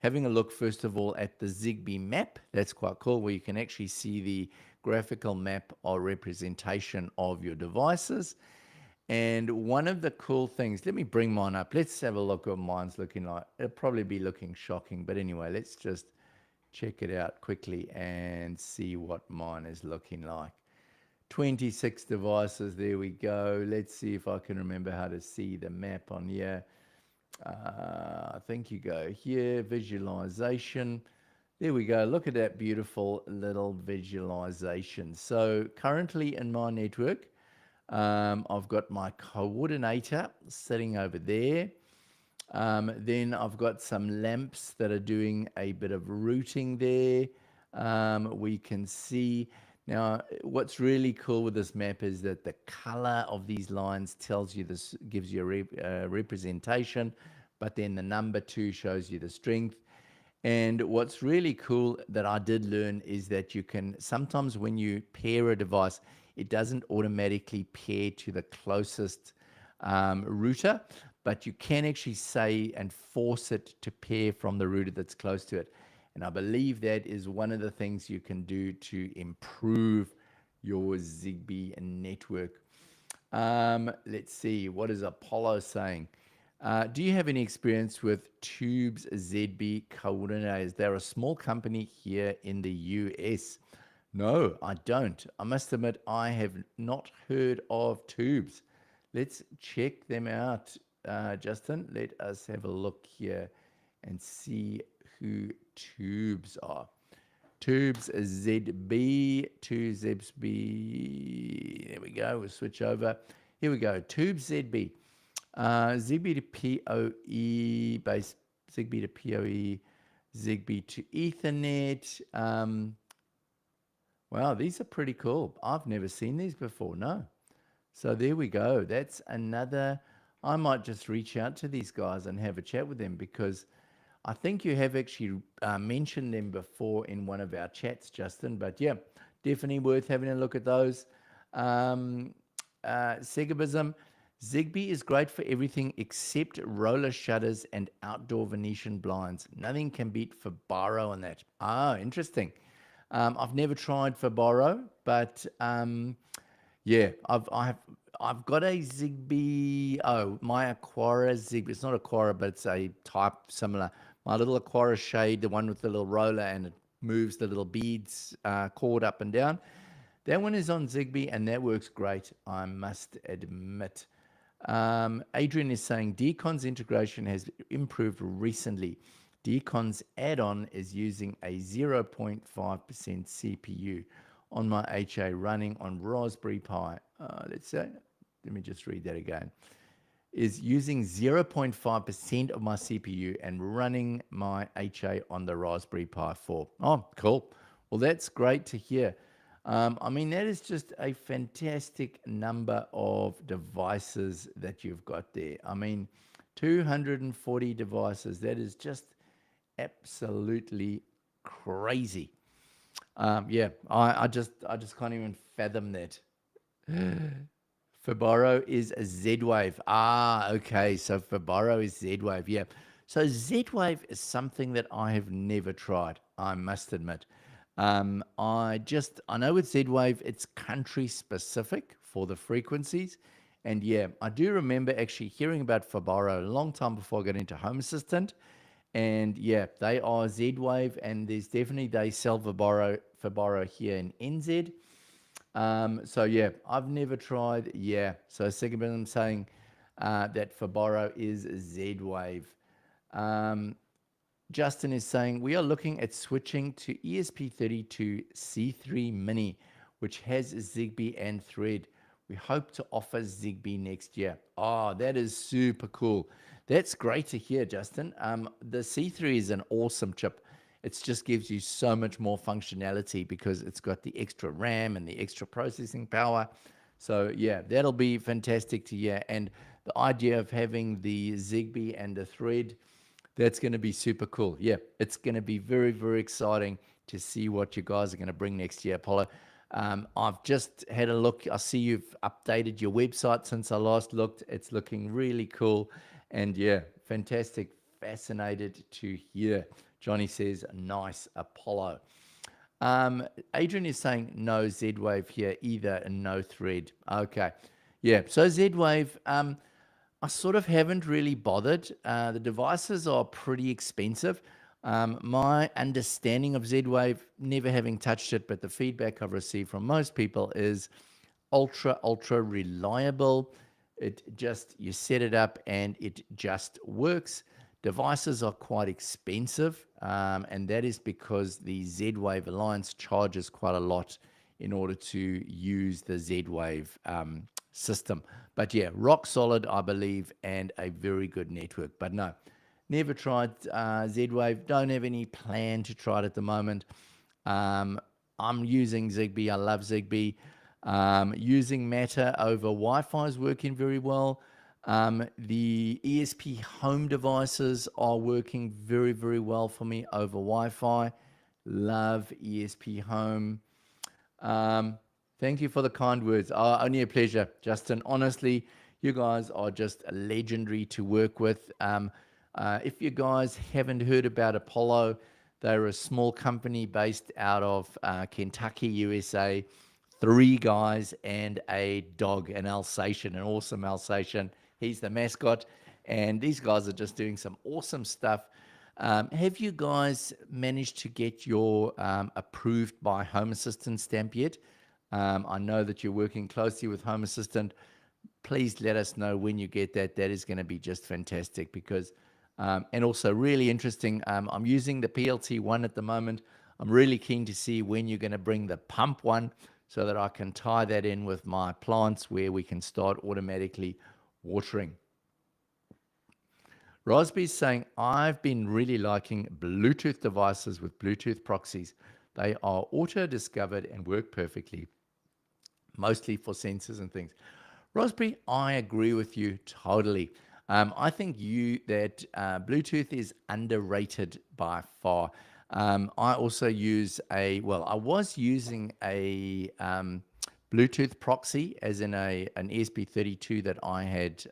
having a look, first of all, at the Zigbee map. That's quite cool, where you can actually see the graphical map or representation of your devices. And one of the cool things, let me bring mine up. Let's have a look at what mine's looking like. It'll probably be looking shocking, but anyway, let's just check it out quickly and see what mine is looking like. 26 devices, there we go. Let's see if I can remember how to see the map on here. I think you go here, visualization. There we go. Look at that beautiful little visualization. So currently in my network, I've got my coordinator sitting over there. Then I've got some lamps that are doing a bit of routing there. We can see now what's really cool with this map is that the color of these lines tells you this, gives you a representation, but then the number 2 shows you the strength. And what's really cool that I did learn is that you can sometimes, when you pair a device, it doesn't automatically pair to the closest router, but you can actually say and force it to pair from the router that's close to it. And I believe that is one of the things you can do to improve your Zigbee network. Let's see, what is Apollo saying? Do you have any experience with Tubes ZB coordinators? They're a small company here in the US. No, I don't. I must admit, I have not heard of Tubes. Let's check them out, Justin. Let us have a look here and see who Tubes are. Tubes ZB, Tubes ZB. There we go. We'll switch over. Here we go. Tubes ZB. Zigbee to PoE, base Zigbee to PoE, Zigbee to Ethernet. Wow, these are pretty cool. I've never seen these before, no. So there we go. That's another. I might just reach out to these guys and have a chat with them, because I think you have actually mentioned them before in one of our chats, Justin. But yeah, definitely worth having a look at those. Segabism. Zigbee is great for everything except roller shutters and outdoor Venetian blinds. Nothing can beat Fibaro on that. Ah, interesting. I've never tried Fibaro, but yeah, I've got a Zigbee. Oh, my Aquara Zigbee. It's not Aquara, but it's a type similar. My little Aquara Shade, the one with the little roller, and it moves the little beads cord up and down. That one is on Zigbee, and that works great, I must admit. Adrian is saying Decon's integration has improved recently. Decon's add-on is using a 0.5% CPU on my HA running on Raspberry Pi. Let's say, let me just read that again. Is using 0.5% of my CPU and running my HA on the Raspberry Pi 4. Oh, cool. Well, that's great to hear. I mean, that is just a fantastic number of devices that you've got there. I mean, 240 devices. That is just absolutely crazy. Yeah, I just can't even fathom that. Fibaro is a Z-Wave. Ah, okay. So Fibaro is Z-Wave. Yeah. So Z-Wave is something that I have never tried, I must admit. I know with Z-Wave, it's country specific for the frequencies. And yeah, I do remember actually hearing about Fibaro a long time before I got into Home Assistant. And yeah, they are Z-Wave, and there's definitely, they sell Fibaro here in NZ. So yeah, I've never tried. Yeah. So second them saying that for borrow is Z-Wave. Um, Justin is saying we are looking at switching to ESP32 C3 Mini, which has Zigbee and Thread. We hope to offer Zigbee next year. Oh, that is super cool. That's great to hear, Justin. The C3 is an awesome chip. It just gives you so much more functionality because it's got the extra RAM and the extra processing power. So yeah, that'll be fantastic to hear. And the idea of having the Zigbee and the Thread, that's going to be super cool. Yeah, it's going to be very, very exciting to see what you guys are going to bring next year, Apollo. I've just had a look. I see you've updated your website since I last looked. It's looking really cool. And yeah, fantastic. Fascinated to hear. Johnny says, nice, Apollo. Adrian is saying no Z-Wave here either and no Thread. Okay. Yeah, so Z-Wave, I sort of haven't really bothered. The devices are pretty expensive. My understanding of Z-Wave, never having touched it, but the feedback I've received from most people is ultra, ultra reliable. It just, you set it up and it just works. Devices are quite expensive, and that is because the Z-Wave Alliance charges quite a lot in order to use the Z-Wave system. But yeah, rock solid, I believe, and a very good network. But no, never tried Z-Wave. Don't have any plan to try it at the moment. I'm using Zigbee. I love Zigbee. Using Matter over Wi-Fi is working very well. The ESP home devices are working very, very well for me over Wi-Fi. Love ESP home. Thank you for the kind words. Only a pleasure, Justin. Honestly, you guys are just legendary to work with. If you guys haven't heard about Apollo, they're a small company based out of Kentucky, USA. 3 guys and a dog, an Alsatian, an awesome Alsatian. He's the mascot. And these guys are just doing some awesome stuff. Have you guys managed to get your approved by Home Assistant stamp yet? I know that you're working closely with Home Assistant. Please let us know when you get that. That is going to be just fantastic because, and also really interesting. I'm using the PLT one at the moment. I'm really keen to see when you're going to bring the pump one so that I can tie that in with my plants where we can start automatically watering. Raspberry's saying, I've been really liking Bluetooth devices with Bluetooth proxies. They are auto-discovered and work perfectly, mostly for sensors and things. Raspberry, I agree with you totally. I think that Bluetooth is underrated by far. I also use I was using a Bluetooth proxy, as in an ESP32 that I had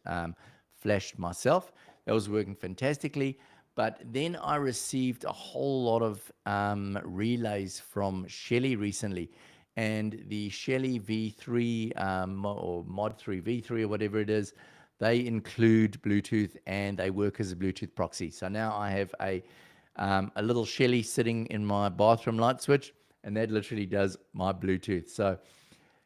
flashed myself. That was working fantastically. But then I received a whole lot of relays from Shelly recently. And the Shelly V3 or Mod 3 V3 or whatever it is, they include Bluetooth and they work as a Bluetooth proxy. So now I have a little Shelly sitting in my bathroom light switch, and that literally does my Bluetooth. So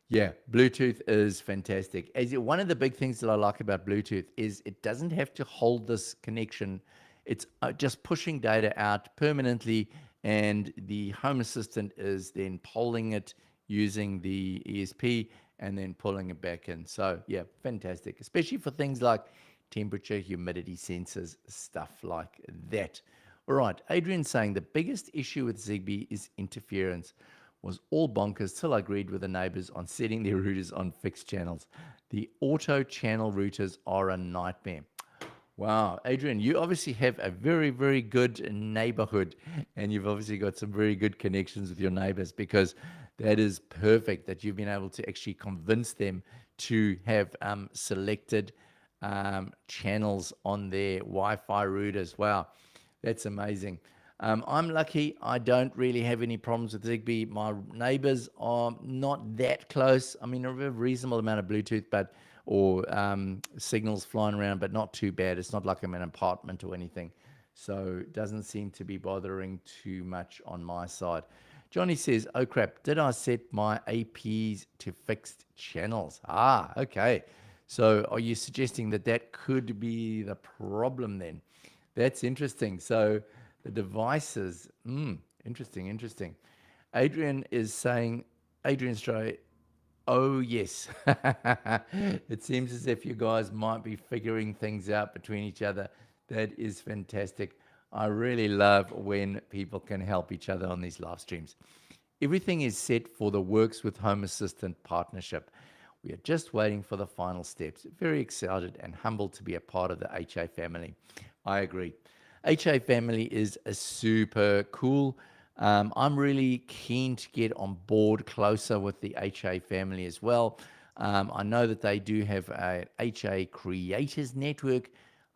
yeah, Bluetooth is fantastic. One of the big things that I like about Bluetooth is it doesn't have to hold this connection. It's just pushing data out permanently, and the Home Assistant is then polling it using the ESP and then pulling it back in. So yeah, fantastic, especially for things like temperature, humidity sensors, stuff like that. All right, Adrian's saying the biggest issue with Zigbee is interference. Was all bonkers till I agreed with the neighbors on setting their routers on fixed channels. The auto channel routers are a nightmare. Wow, Adrian, you obviously have a very, very good neighborhood, and you've obviously got some very good connections with your neighbors, because that is perfect that you've been able to actually convince them to have selected channels on their Wi-Fi routers. Wow, that's amazing. I'm lucky. I don't really have any problems with Zigbee. My neighbors are not that close. I mean, a reasonable amount of Bluetooth, or signals flying around, but not too bad. It's not like I'm in an apartment or anything. So it doesn't seem to be bothering too much on my side. Johnny says, oh crap, did I set my APs to fixed channels? Ah, okay. So are you suggesting that that could be the problem then? That's interesting. So the devices, interesting. Adrian is saying, Adrian Stray, oh yes. It seems as if you guys might be figuring things out between each other. That is fantastic. I really love when people can help each other on these live streams. Everything is set for the Works with Home Assistant partnership. We are just waiting for the final steps. Very excited and humbled to be a part of the HA family. I agree. HA family is a super cool. I'm really keen to get on board closer with the HA family as well. I know that they do have a HA Creators Network.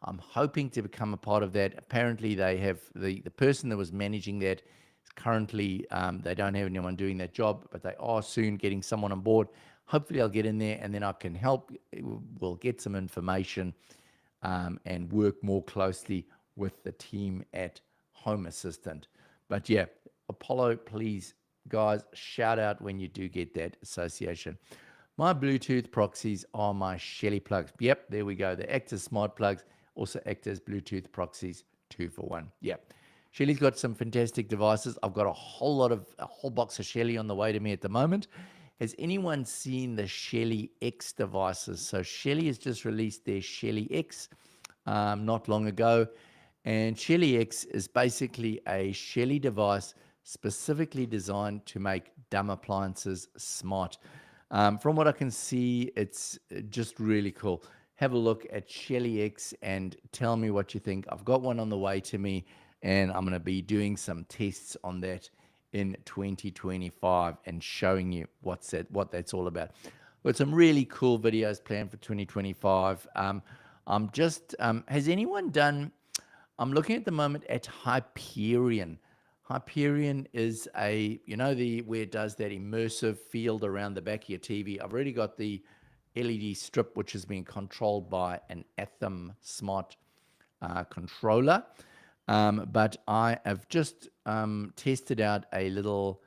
I'm hoping to become a part of that. Apparently, they have the person that was managing that is currently, they don't have anyone doing that job, but they are soon getting someone on board. Hopefully, I'll get in there and then I can help. We'll get some information and work more closely with the team at Home Assistant. But yeah, Apollo, please, guys, shout out when you do get that association. My Bluetooth proxies are my Shelly plugs. Yep, there we go. They act as smart plugs, also act as Bluetooth proxies, 2 for 1. Yep. Shelly's got some fantastic devices. I've got a whole box of Shelly on the way to me at the moment. Has anyone seen the Shelly X devices? So Shelly has just released their Shelly X not long ago. And Shelly X is basically a Shelly device specifically designed to make dumb appliances smart. From what I can see, it's just really cool. Have a look at Shelly X and tell me what you think. I've got one on the way to me, and I'm going to be doing some tests on that in 2025 and showing you what that's all about. Got some really cool videos planned for 2025. Has anyone done? I'm looking at the moment at Hyperion. Hyperion is where it does that immersive field around the back of your TV. I've already got the LED strip, which is being controlled by an Atom Smart controller. But I have just tested out a little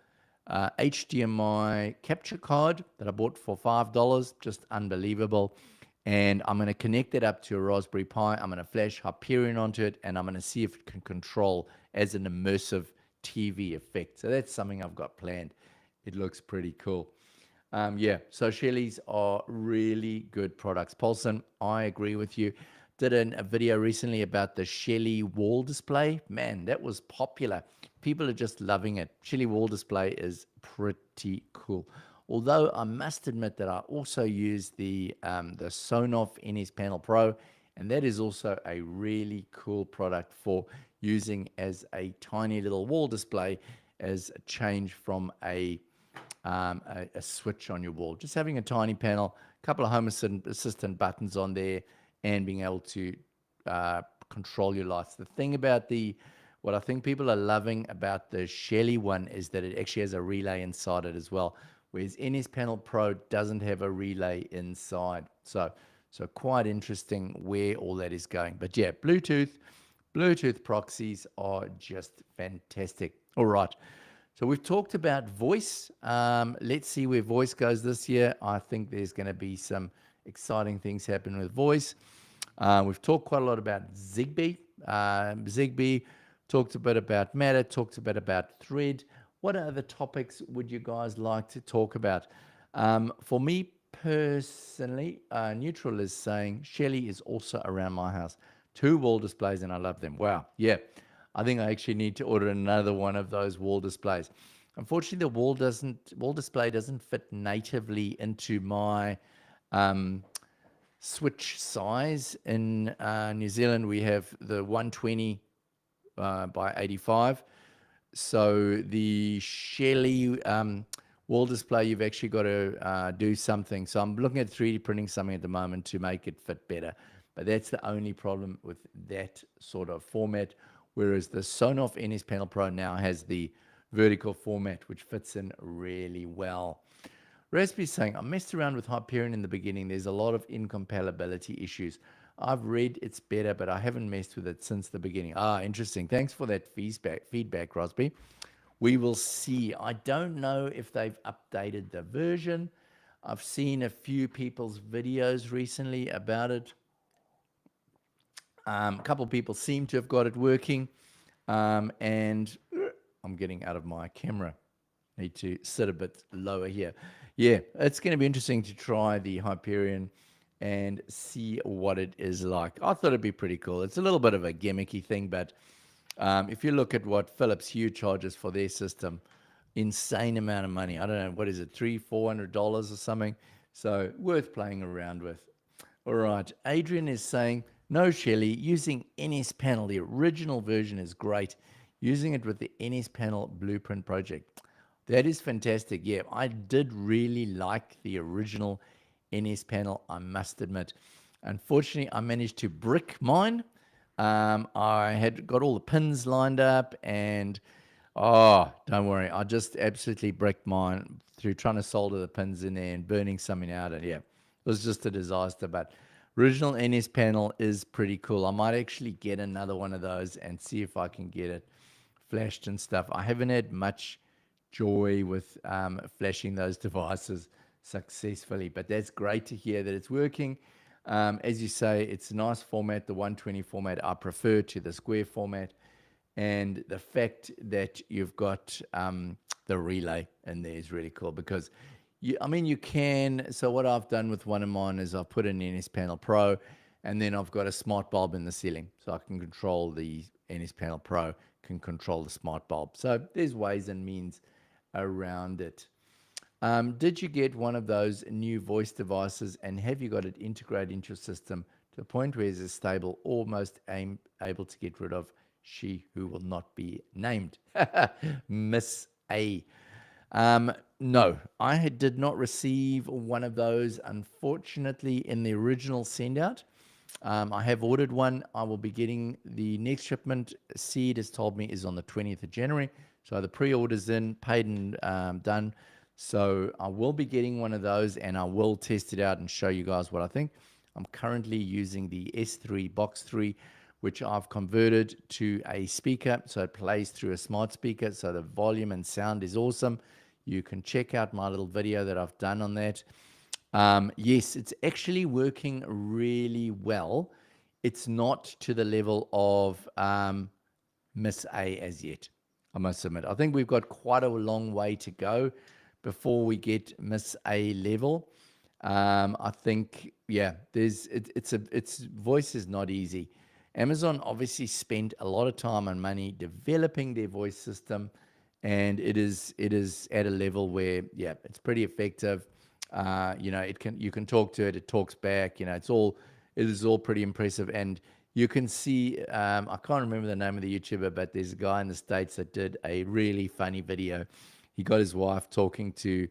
HDMI capture card that I bought for $5, just unbelievable. And I'm going to connect it up to a Raspberry Pi. I'm going to flash Hyperion onto it, and I'm going to see if it can control as an immersive TV effect. So that's something I've got planned. It looks pretty cool. So Shelly's are really good products. Paulson, I agree with you. Did a video recently about the Shelly wall display. Man, that was popular. People are just loving it. Shelly wall display is pretty cool. Although I must admit that I also use the Sonoff NS Panel Pro, and that is also a really cool product for using as a tiny little wall display as a change from a switch on your wall. Just having a tiny panel, a couple of Home Assistant buttons on there, and being able to control your lights. The thing about what I think people are loving about the Shelly one is that it actually has a relay inside it as well, whereas NS Panel Pro doesn't have a relay inside. So quite interesting where all that is going. But yeah, Bluetooth proxies are just fantastic. All right. So we've talked about voice. Let's see where voice goes this year. I think there's going to be some exciting things happen with voice. We've talked quite a lot about Zigbee. Zigbee, talked a bit about Matter, talked a bit about Thread. What other topics would you guys like to talk about? For me personally, Neutral is saying Shelly is also around my house. 2 wall displays and I love them. Wow. Yeah. I think I actually need to order another one of those wall displays. Unfortunately, the wall display doesn't fit natively into my switch size. In New Zealand, we have the 120 by 85. So the Shelly wall display, you've actually got to do something. So I'm looking at 3D printing something at the moment to make it fit better. But that's the only problem with that sort of format. Whereas the Sonoff NS Panel Pro now has the vertical format, which fits in really well. Raspberry's saying, I messed around with Hyperion in the beginning. There's a lot of incompatibility issues. I've read it's better, but I haven't messed with it since the beginning. Interesting. Thanks for that feedback, Raspberry. we will see. I don't know if they've updated the version. I've seen a few people's videos recently about it. A couple of people seem to have got it working. And I'm getting out of my camera. Need to sit a bit lower here. Yeah, it's going to be interesting to try the Hyperion and see what it is like. I thought it'd be pretty cool. It's a little bit of a gimmicky thing, but if you look at what Philips Hue charges for their system, insane amount of money. I don't know, what is it, $300-400 or something? So worth playing around with. All right, Adrian is saying, no, Shelly, using NS Panel, the original version is great. Using it with the NS Panel Blueprint project. That is fantastic. Yeah, I did really like the original NS Panel, I must admit. Unfortunately, I managed to brick mine. I had got all the pins lined up and, oh, don't worry. I just absolutely bricked mine through trying to solder the pins in there and burning something out. And yeah, it was just a disaster. But original NS Panel is pretty cool. I might actually get another one of those and see if I can get it flashed and stuff. I haven't had much joy with flashing those devices successfully, but that's great to hear that it's working. As you say, it's a nice format, the 120 format I prefer to the square format, and the fact that you've got the relay in there is really cool because you can. So what I've done with one of mine is I've put an NS Panel Pro, and then I've got a smart bulb in the ceiling, so I can control the NS Panel Pro, can control the smart bulb. So there's ways and means around it. Did you get one of those new voice devices, and have you got it integrated into your system to the point where it's stable, almost able to get rid of she who will not be named? Miss A. No, I did not receive one of those, unfortunately, in the original send out. I have ordered one. I will be getting the next shipment. Seed has told me is on the 20th of January. So the pre-order's in, paid and done. So I will be getting one of those and I will test it out and show you guys what I think. I'm currently using the S3 Box 3, which I've converted to a speaker. So it plays through a smart speaker. So the volume and sound is awesome. You can check out my little video that I've done on that. Yes, it's actually working really well. It's not to the level of Miss A as yet, I must admit. I think we've got quite a long way to go before we get Miss A level. I think, yeah, its voice is not easy. Amazon obviously spent a lot of time and money developing their voice system, and it is at a level where, yeah, it's pretty effective. You can talk to it, it talks back. It is all pretty impressive, and you can see. I can't remember the name of the YouTuber, but there's a guy in the States that did a really funny video. He got his wife talking to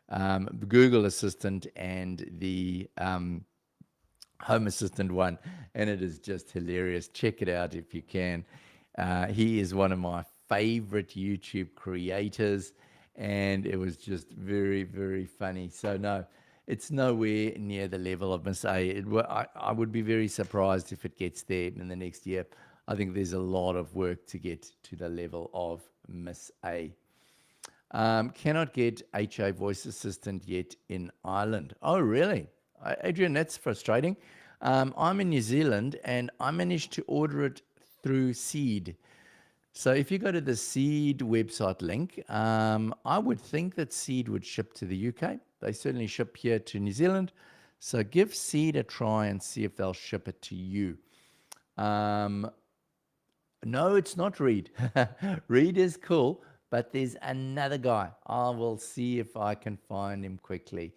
the Google Assistant and the Home Assistant one, and it is just hilarious. Check it out if you can. He is one of my favorite YouTube creators, and it was just very, very funny. So no, it's nowhere near the level of Miss A. I would be very surprised if it gets there in the next year. I think there's a lot of work to get to the level of Miss A. Cannot get HA Voice Assistant yet in Ireland. Oh, really? Adrian, that's frustrating. I'm in New Zealand, and I managed to order it through Seed. So if you go to the Seed website link, I would think that Seed would ship to the UK. They certainly ship here to New Zealand. So give Seed a try and see if they'll ship it to you. No, it's not Reed. Reed is cool, but there's another guy. I will see if I can find him quickly.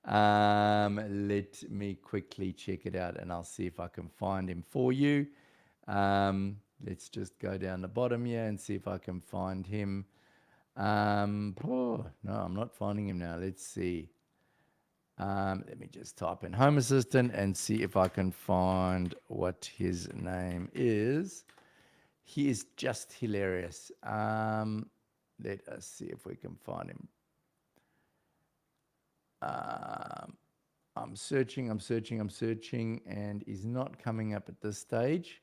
Let me quickly check it out, and I'll see if I can find him for you. Let's just go down the bottom here and see if I can find him. No, I'm not finding him now. Let's see. Let me just type in Home Assistant and see if I can find what his name is. He is just hilarious. Let us see if we can find him. I'm searching, and he's not coming up at this stage.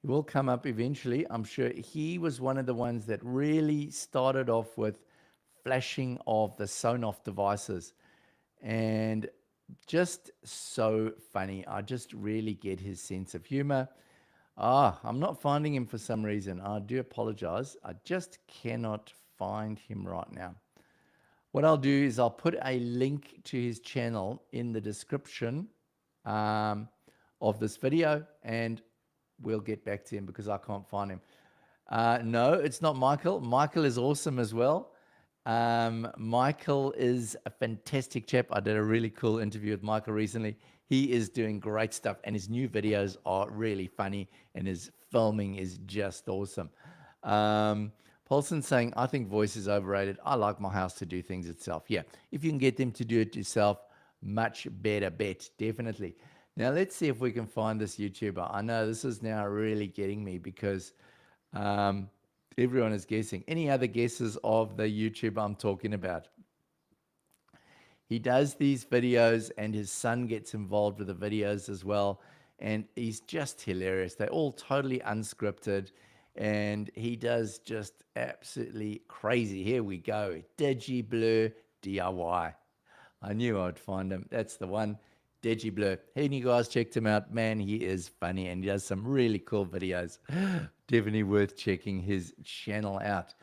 He will come up eventually. I'm sure he was one of the ones that really started off with flashing of the Sonoff devices. And just so funny. I just really get his sense of humor. I'm not finding him for some reason. I do apologize. I just cannot find him right now. What I'll do is I'll put a link to his channel in the description um, of this video, and we'll get back to him because I can't find him. No, it's not Michael. Michael is awesome as well. Michael is a fantastic chap. I did a really cool interview with Michael recently. He is doing great stuff, and his new videos are really funny, and his filming is just awesome. Paulson saying, I think voice is overrated. I like my house to do things itself. Yeah, if you can get them to do it yourself, much better bet, definitely. Now, let's see if we can find this YouTuber. I know this is now really getting me because everyone is guessing. Any other guesses of the YouTuber I'm talking about? He does these videos and his son gets involved with the videos as well. And he's just hilarious. They're all totally unscripted. And he does just absolutely crazy. Here we go. DigiBlur DIY. I knew I'd find him. That's the one. DigiBlur. Hey, you guys checked him out. Man, he is funny and he does some really cool videos. Definitely worth checking his channel out.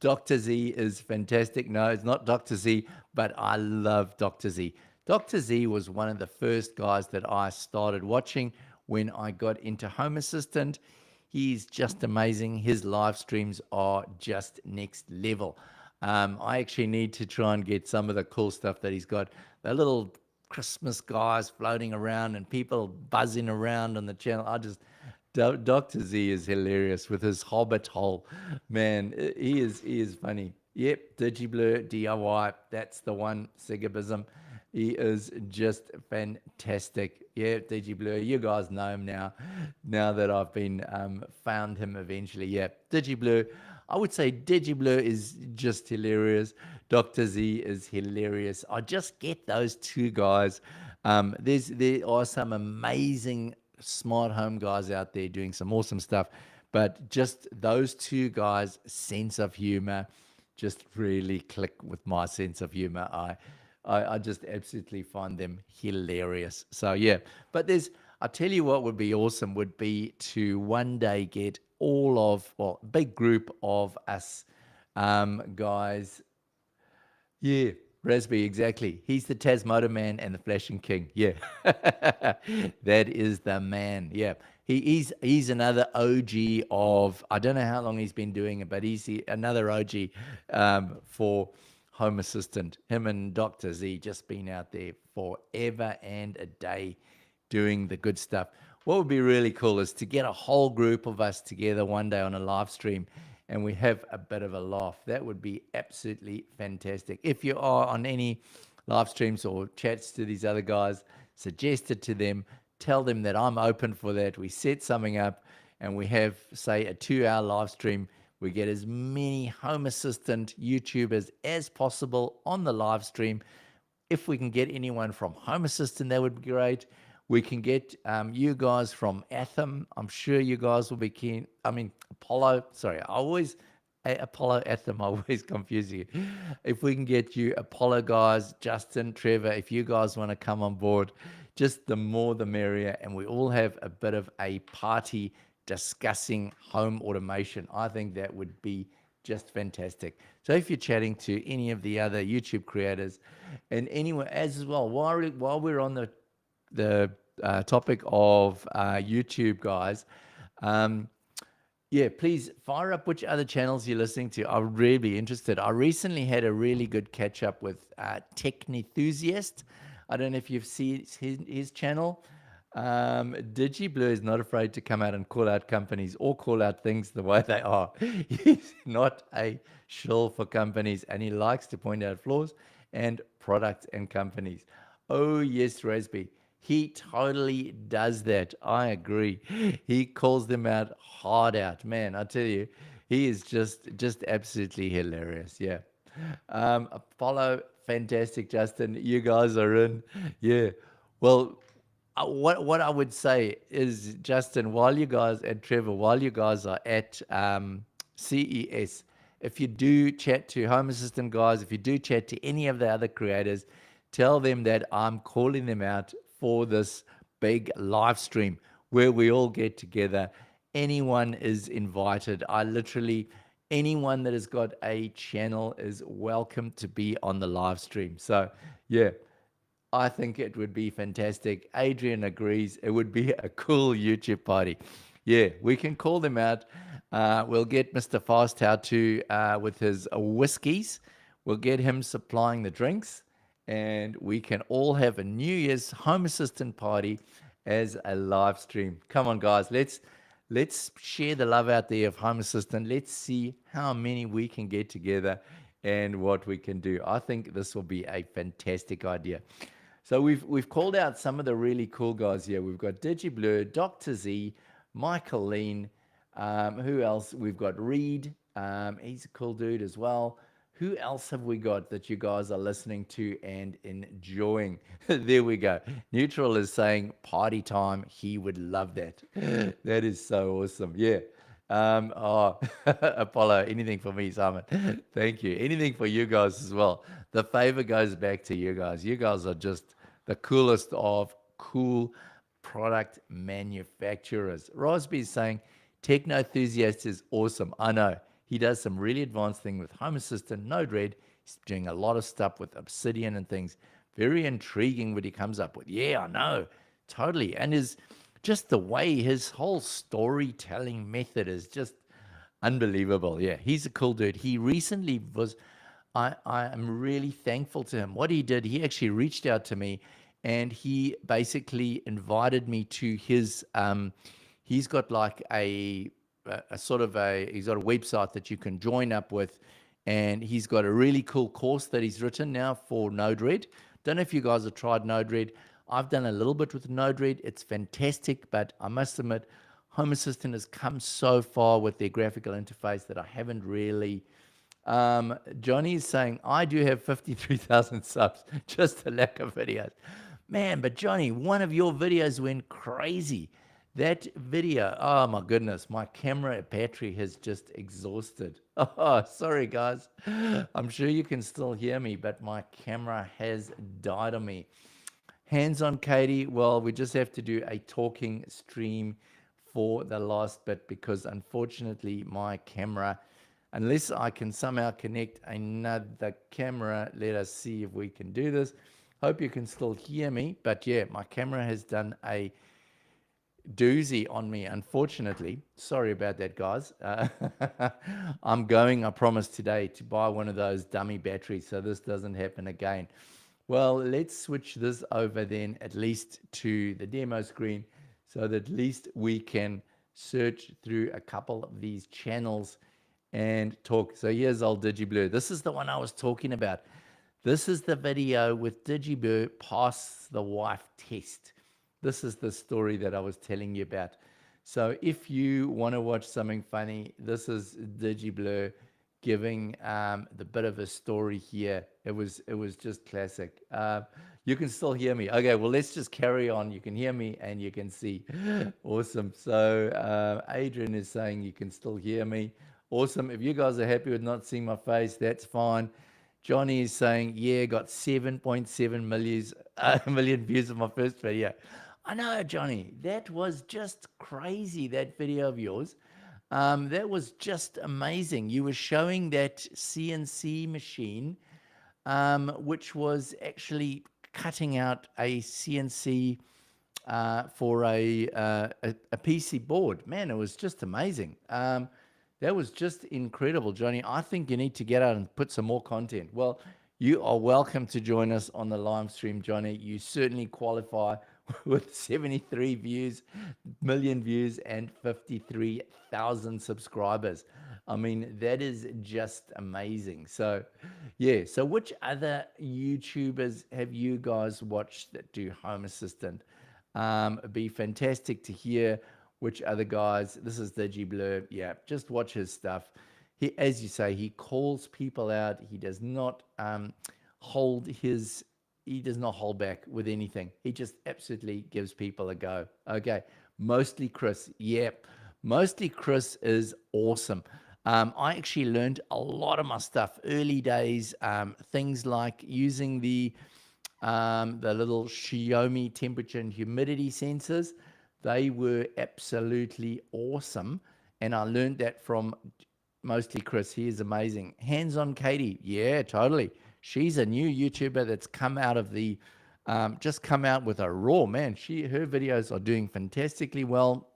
Dr. Z is fantastic. No, it's not Dr. Z, but I love Dr. Z. Dr. Z was one of the first guys that I started watching when I got into Home Assistant. He's just amazing. His live streams are just next level. I actually need to try and get some of the cool stuff that he's got. The little Christmas guys floating around and people buzzing around on the channel. Dr. Z is hilarious with his hobbit hole. Man, he is funny. Yep, DigiBlur DIY. That's the one, Sigabism. He is just fantastic. Yeah, DigiBlur. You guys know him now that I've been found him eventually. Yeah, DigiBlur. I would say DigiBlur is just hilarious. Dr. Z is hilarious. I just get those two guys. There are some amazing smart home guys out there doing some awesome stuff, but just those two guys' sense of humor just really click with my sense of humor. I just absolutely find them hilarious. So yeah, but I tell you what would be awesome would be to one day get big group of us guys. Yeah, Raspberry, exactly. He's the Tasmodo man and the Flashing King. Yeah, that is the man. Yeah, he's another OG of, I don't know how long he's been doing it, but he's another OG for Home Assistant. Him and Dr. Z just been out there forever and a day doing the good stuff. What would be really cool is to get a whole group of us together one day on a live stream and we have a bit of a laugh. That would be absolutely fantastic. If you are on any live streams or chats to these other guys, suggest it to them. Tell them that I'm open for that. We set something up and we have, say, a 2-hour live stream. We get as many Home Assistant YouTubers as possible on the live stream. If we can get anyone from Home Assistant, that would be great. We can get you guys from Atham. I'm sure you guys will be keen. I mean, Apollo. Sorry, Apollo, Atham. I always confuse you. If we can get you Apollo guys, Justin, Trevor, if you guys want to come on board, just the more the merrier. And we all have a bit of a party discussing home automation. I think that would be just fantastic. So if you're chatting to any of the other YouTube creators and anyone as well, while we're on the topic of YouTube, guys, yeah, please fire up which other channels you're listening to. I'm really interested. I recently had a really good catch up with Tech Enthusiast. I don't know if you've seen his channel. DigiBlur is not afraid to come out and call out companies or call out things the way they are. He's not a shill for companies, and he likes to point out flaws and products and companies. Oh yes, Raspberry. He totally does that. I agree. He calls them out hard out. Man, I tell you, he is just absolutely hilarious. Yeah. Apollo, fantastic, Justin. You guys are in. Yeah. Well, what I would say is, Justin, while you guys and Trevor, while you guys are at CES, if you do chat to Home Assistant guys, if you do chat to any of the other creators, tell them that I'm calling them out for this big live stream where we all get together. Anyone is invited. I literally, anyone that has got a channel is welcome to be on the live stream. So, yeah, I think it would be fantastic. Adrian agrees. It would be a cool YouTube party. Yeah, we can call them out. We'll get Mr. Fast How to with his whiskeys. We'll get him supplying the drinks, and we can all have a New Year's Home Assistant party as a live stream. Come on, guys, let's share the love out there of Home Assistant. Let's see how many we can get together and what we can do. I think this will be a fantastic idea. So we've called out some of the really cool guys here. We've got DigiBlur, Dr. Z, Michael Lean. Who else? We've got Reed. He's a cool dude as well. Who else have we got that you guys are listening to and enjoying? There we go. Neutral is saying party time. He would love that. That is so awesome. Yeah. Apollo, anything for me, Simon. Thank you. Anything for you guys as well. The favor goes back to you guys. You guys are just the coolest of cool product manufacturers. Rosby is saying, Techno Enthusiast is awesome. I know. He does some really advanced thing with Home Assistant, Node-RED. He's doing a lot of stuff with Obsidian and things. Very intriguing what he comes up with. Yeah, I know. Totally. And just the way his whole storytelling method is just unbelievable. Yeah, he's a cool dude. He recently was, I am really thankful to him. What he did, he actually reached out to me and he basically invited me to his, he's got like a sort of he's got a website that you can join up with, and he's got a really cool course that he's written now for Node-RED. Don't know if you guys have tried Node-RED. I've done a little bit with Node-RED. It's fantastic, but I must admit, Home Assistant has come so far with their graphical interface that I haven't really. Johnny is saying, I do have 53,000 subs, just a lack of videos. Man, but Johnny, one of your videos went crazy. That video, oh my goodness, my camera battery has just exhausted. Oh, sorry guys. I'm sure you can still hear me, but my camera has died on me. Hands on Katie. Well, we just have to do a talking stream for the last bit because unfortunately my camera, unless I can somehow connect another camera, let us see if we can do this. Hope you can still hear me, but yeah, my camera has done a doozy on me, unfortunately. Sorry about that, guys. I'm going, I promise today, to buy one of those dummy batteries so this doesn't happen again. Well, let's switch this over then at least to the demo screen so that at least we can search through a couple of these channels and talk. So here's old DigiBlur. This is the one I was talking about. This is the video with DigiBlur pass the wife test. This is the story that I was telling you about. So if you want to watch something funny, this is DigiBlur giving the bit of a story here. It was just classic. You can still hear me. Okay, well, let's just carry on. You can hear me and you can see. Awesome. So Adrian is saying you can still hear me. Awesome. If you guys are happy with not seeing my face, that's fine. Johnny is saying, yeah, got 7.7 million views of my first video. I know, Johnny, that was just crazy, that video of yours. That was just amazing. You were showing that CNC machine, which was actually cutting out a CNC for a PC board. Man, it was just amazing. That was just incredible, Johnny. I think you need to get out and put some more content. Well, you are welcome to join us on the live stream, Johnny. You certainly qualify with 73 million views and 53,000 subscribers. I mean, that is just amazing. So, yeah. So which other YouTubers have you guys watched that do Home Assistant? It'd be fantastic to hear which other guys. This is DigiBlur. Yeah, just watch his stuff. He, as you say, he calls people out. He does not hold his he does not hold back with anything. He just absolutely gives people a go. Okay, Mostly Chris. Yep, Mostly Chris is awesome. I actually learned a lot of my stuff early days. Things like using the little Xiaomi temperature and humidity sensors. They were absolutely awesome. And I learned that from Mostly Chris. He is amazing. Hands on Katie. Yeah, totally. She's a new YouTuber that's come out of the, just come out with a raw, man. Her videos are doing fantastically well.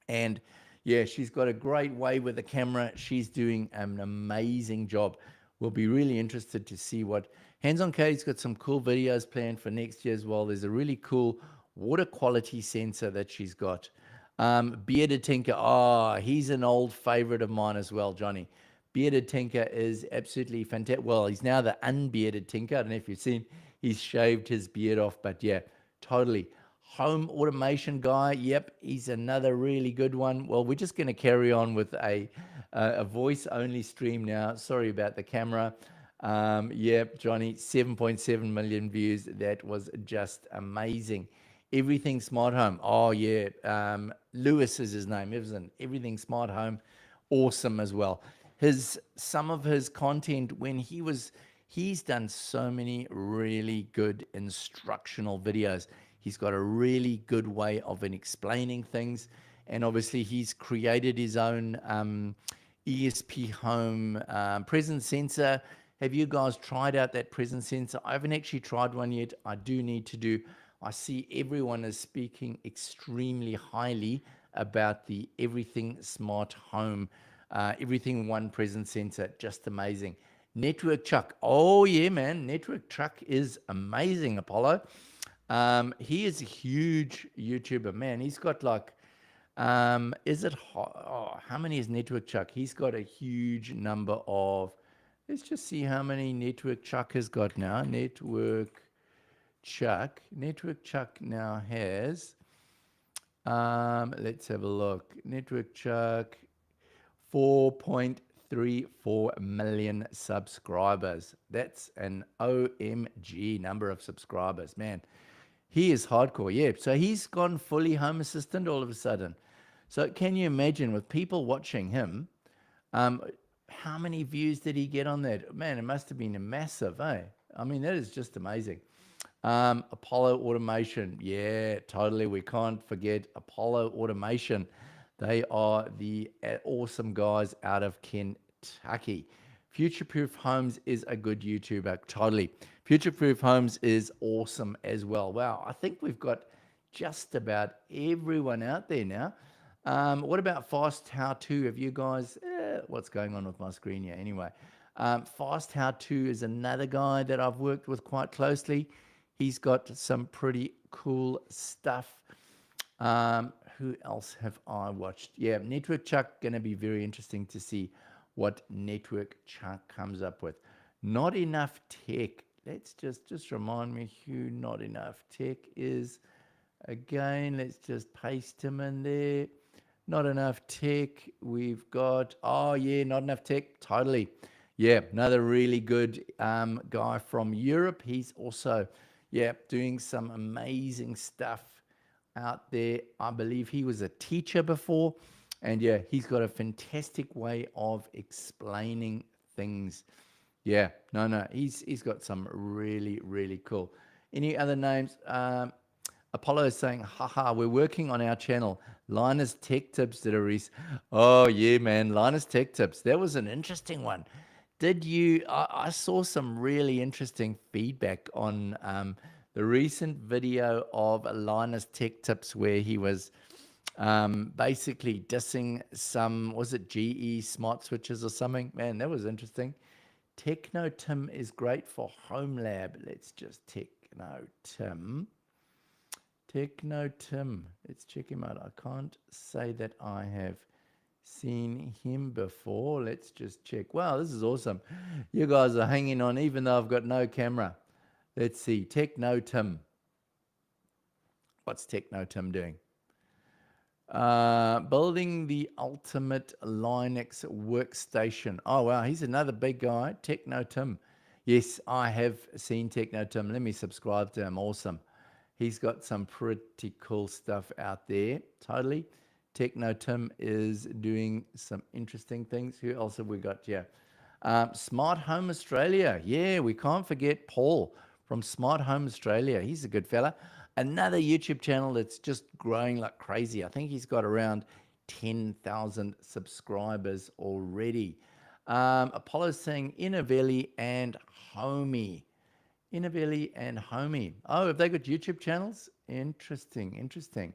And yeah, she's got a great way with the camera. She's doing an amazing job. We'll be really interested to see what Hands on Katie's got some cool videos planned for next year as well. There's a really cool water quality sensor that she's got. Bearded Tinker. Oh, he's an old favorite of mine as well, Johnny. Bearded Tinker is absolutely fantastic. Well, he's now the unbearded Tinker. I don't know if you've seen, he's shaved his beard off, but yeah, totally. Home automation guy. Yep, he's another really good one. Well, we're just going to carry on with a voice only stream now. Sorry about the camera. Yep, Johnny, 7.7 million views. That was just amazing. Everything Smart Home. Oh yeah, Lewis is his name, isn't it? Everything Smart Home, awesome as well. Some of his content when he's done so many really good instructional videos. He's got a really good way of explaining things. And obviously, he's created his own ESP Home presence sensor. Have you guys tried out that presence sensor? I haven't actually tried one yet. I do need to do. I see everyone is speaking extremely highly about the Everything Smart Home, Everything One presence sensor. Just amazing. Network Chuck. Oh, yeah, man. Network Chuck is amazing, Apollo. He is a huge YouTuber, man. He's got like, how many is Network Chuck? He's got a huge number of, let's just see how many Network Chuck has got now. Network Chuck now has, let's have a look. Network Chuck, 4.34 million subscribers. That's an OMG number of subscribers, man. He is hardcore, yeah. So he's gone fully Home Assistant all of a sudden. So can you imagine with people watching him, how many views did he get on that? Man, it must have been a massive, eh? I mean, that is just amazing. Apollo Automation, yeah, totally. We can't forget Apollo Automation. They are the awesome guys out of Kentucky. Future-Proof Homes is a good YouTuber, totally. Future-Proof Homes is awesome as well. Wow, I think we've got just about everyone out there now. What about Fast How To? Have you guys, what's going on with my screen here? Anyway, Fast How To is another guy that I've worked with quite closely. He's got some pretty cool stuff. Who else have I watched? Yeah, Network Chuck, going to be very interesting to see what Network Chuck comes up with. Not Enough Tech. Let's just remind me who Not Enough Tech is. Again, let's just paste him in there. Not Enough Tech. We've got, oh yeah, Not Enough Tech. Totally. Yeah, another really good guy from Europe. He's also, yeah, doing some amazing stuff out there. I believe he was a teacher before. And yeah, he's got a fantastic way of explaining things. Yeah, no, he's got some really, really cool. Any other names? Apollo is saying, haha, we're working on our channel. Linus Tech Tips did a Oh, yeah, man. Linus Tech Tips. That was an interesting one. Did you? I saw some really interesting feedback on the recent video of Linus Tech Tips where he was basically dissing some, was it GE smart switches or something? Man, that was interesting. Techno Tim is great for Home Lab. Let's just Techno Tim. Let's check him out. I can't say that I have seen him before. Let's just check. Wow, this is awesome. You guys are hanging on even though I've got no camera. Let's see. Techno Tim. What's Techno Tim doing? Building the ultimate Linux workstation. Oh, wow. He's another big guy. Techno Tim. Yes, I have seen Techno Tim. Let me subscribe to him. Awesome. He's got some pretty cool stuff out there. Totally. Techno Tim is doing some interesting things. Who else have we got here? Smart Home Australia. Yeah, we can't forget Paul from Smart Home Australia. He's a good fella. Another YouTube channel that's just growing like crazy. I think he's got around 10,000 subscribers already. Apollo's saying Innovelli and Homie. Innovelli and Homie. Oh, have they got YouTube channels? Interesting, interesting.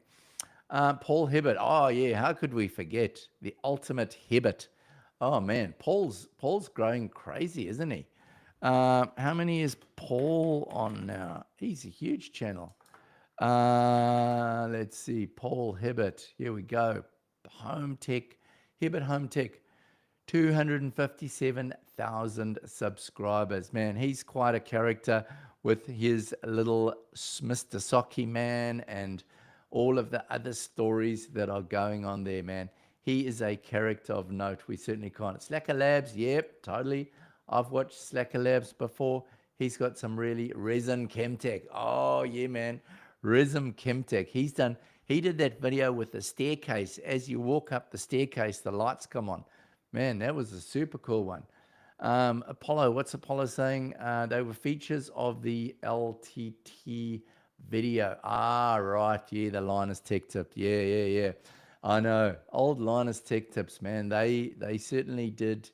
Paul Hibbert. Oh, yeah, how could we forget the ultimate Hibbert? Oh, man, Paul's growing crazy, isn't he? How many is Paul on now? He's a huge channel. Let's see, Paul Hibbert. Here we go. Home Tech, Hibbert Home Tech. 257,000 subscribers. Man, he's quite a character with his little Mr. Socky Man and all of the other stories that are going on there, man. He is a character of note. We certainly can't. Slacker Labs, yep, totally. I've watched Slacker Labs before. He's got some really resin chemtech. Oh, yeah, man. Resin chemtech. He did that video with the staircase. As you walk up the staircase, the lights come on. Man, that was a super cool one. Apollo, what's Apollo saying? They were features of the LTT video. Ah, right. Yeah, the Linus Tech Tip. Yeah. I know. Old Linus Tech Tips, man. They certainly did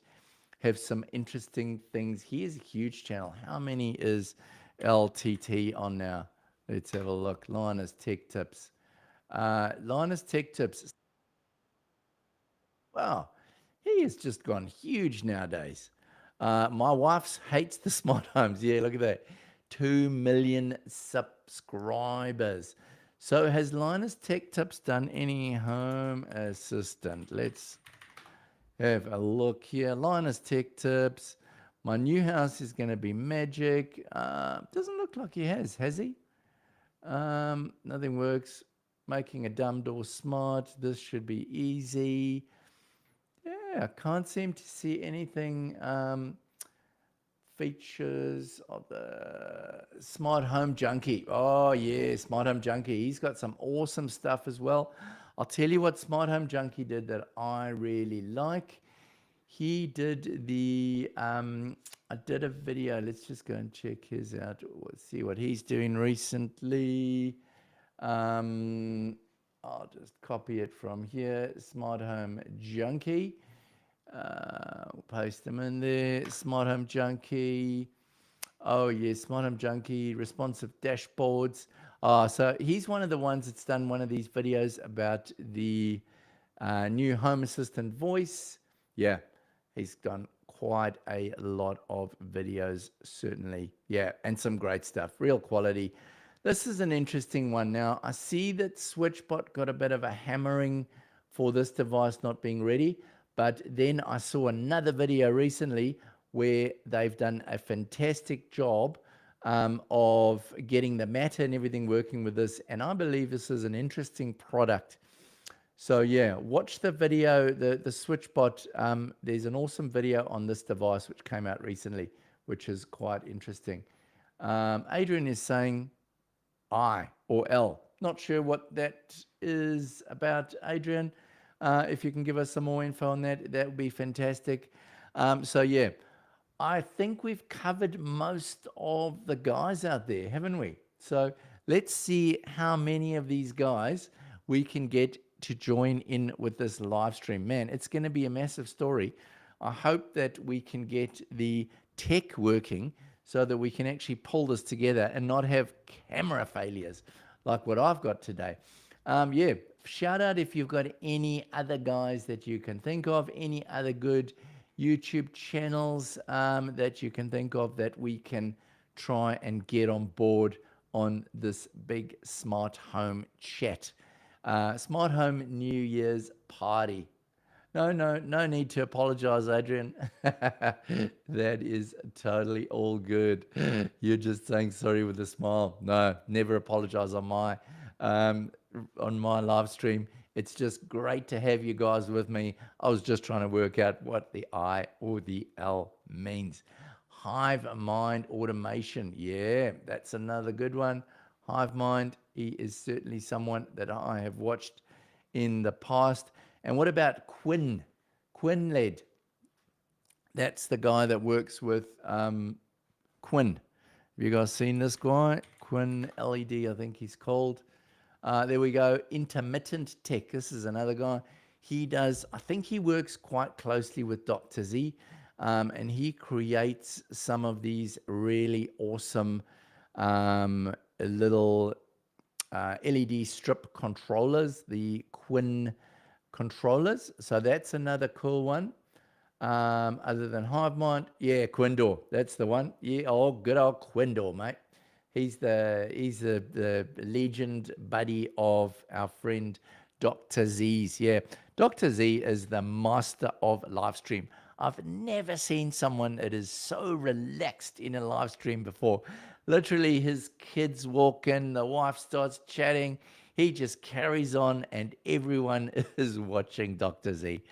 have some interesting things. He has a huge channel. How many is LTT on now? Let's have a look. Linus Tech Tips. Linus Tech Tips. Wow. He has just gone huge nowadays. My wife hates the smart homes. Yeah, look at that. 2 million subscribers. So has Linus Tech Tips done any home assistant? Let's have a look here. Linus Tech Tips. My new house is going to be magic. Doesn't look like he has he? Nothing works. Making a dumb door smart. This should be easy. Yeah, I can't seem to see anything. Features of the Smart Home Junkie. Oh, yeah, Smart Home Junkie. He's got some awesome stuff as well. I'll tell you what Smart Home Junkie did that I really like. He did I did a video. Let's just go and check his out. Let's see what he's doing recently. I'll just copy it from here. Smart Home Junkie. We'll paste them in there. Smart Home Junkie. Oh, yeah, Smart Home Junkie. Responsive dashboards. So he's one of the ones that's done one of these videos about the new Home Assistant voice. Yeah, he's done quite a lot of videos, certainly. Yeah, and some great stuff. Real quality. This is an interesting one. Now, I see that SwitchBot got a bit of a hammering for this device not being ready, but then I saw another video recently where they've done a fantastic job of getting the matter and everything working with this, and I believe this is an interesting product. So yeah, watch the video, the SwitchBot. There's an awesome video on this device which came out recently, which is quite interesting. Adrian is saying I or L. Not sure what that is about, Adrian. If you can give us some more info on that, that would be fantastic. So yeah, I think we've covered most of the guys out there, haven't we? So let's see how many of these guys we can get to join in with this live stream. Man, it's going to be a massive story. I hope that we can get the tech working so that we can actually pull this together and not have camera failures like what I've got today. Yeah, shout out if you've got any other guys that you can think of, any other good YouTube channels that you can think of that we can try and get on board on this big smart home chat. Smart home New Year's party. No need to apologize, Adrian. That is totally all good. You're just saying sorry with a smile. No, never apologize on my live stream. It's just great to have you guys with me. I was just trying to work out what the I or the L means. Hive Mind Automation. Yeah, that's another good one. Hive Mind, he is certainly someone that I have watched in the past. And what about Quinn? Quinn Led. That's the guy that works with Quinn. Have you guys seen this guy? Quinn LED, I think he's called. There we go. Intermittent Tech. This is another guy. He does, I think he works quite closely with Dr. Z, and he creates some of these really awesome little LED strip controllers, the Quinn controllers. So that's another cool one. Other than HiveMind, yeah, Quindor, that's the one. Yeah, oh, good old Quindor, mate. He's the legend buddy of our friend Dr. Z's. Yeah, Dr. Z is the master of live stream. I've never seen someone that is so relaxed in a live stream before. Literally, his kids walk in, the wife starts chatting. He just carries on, and everyone is watching Dr. Z.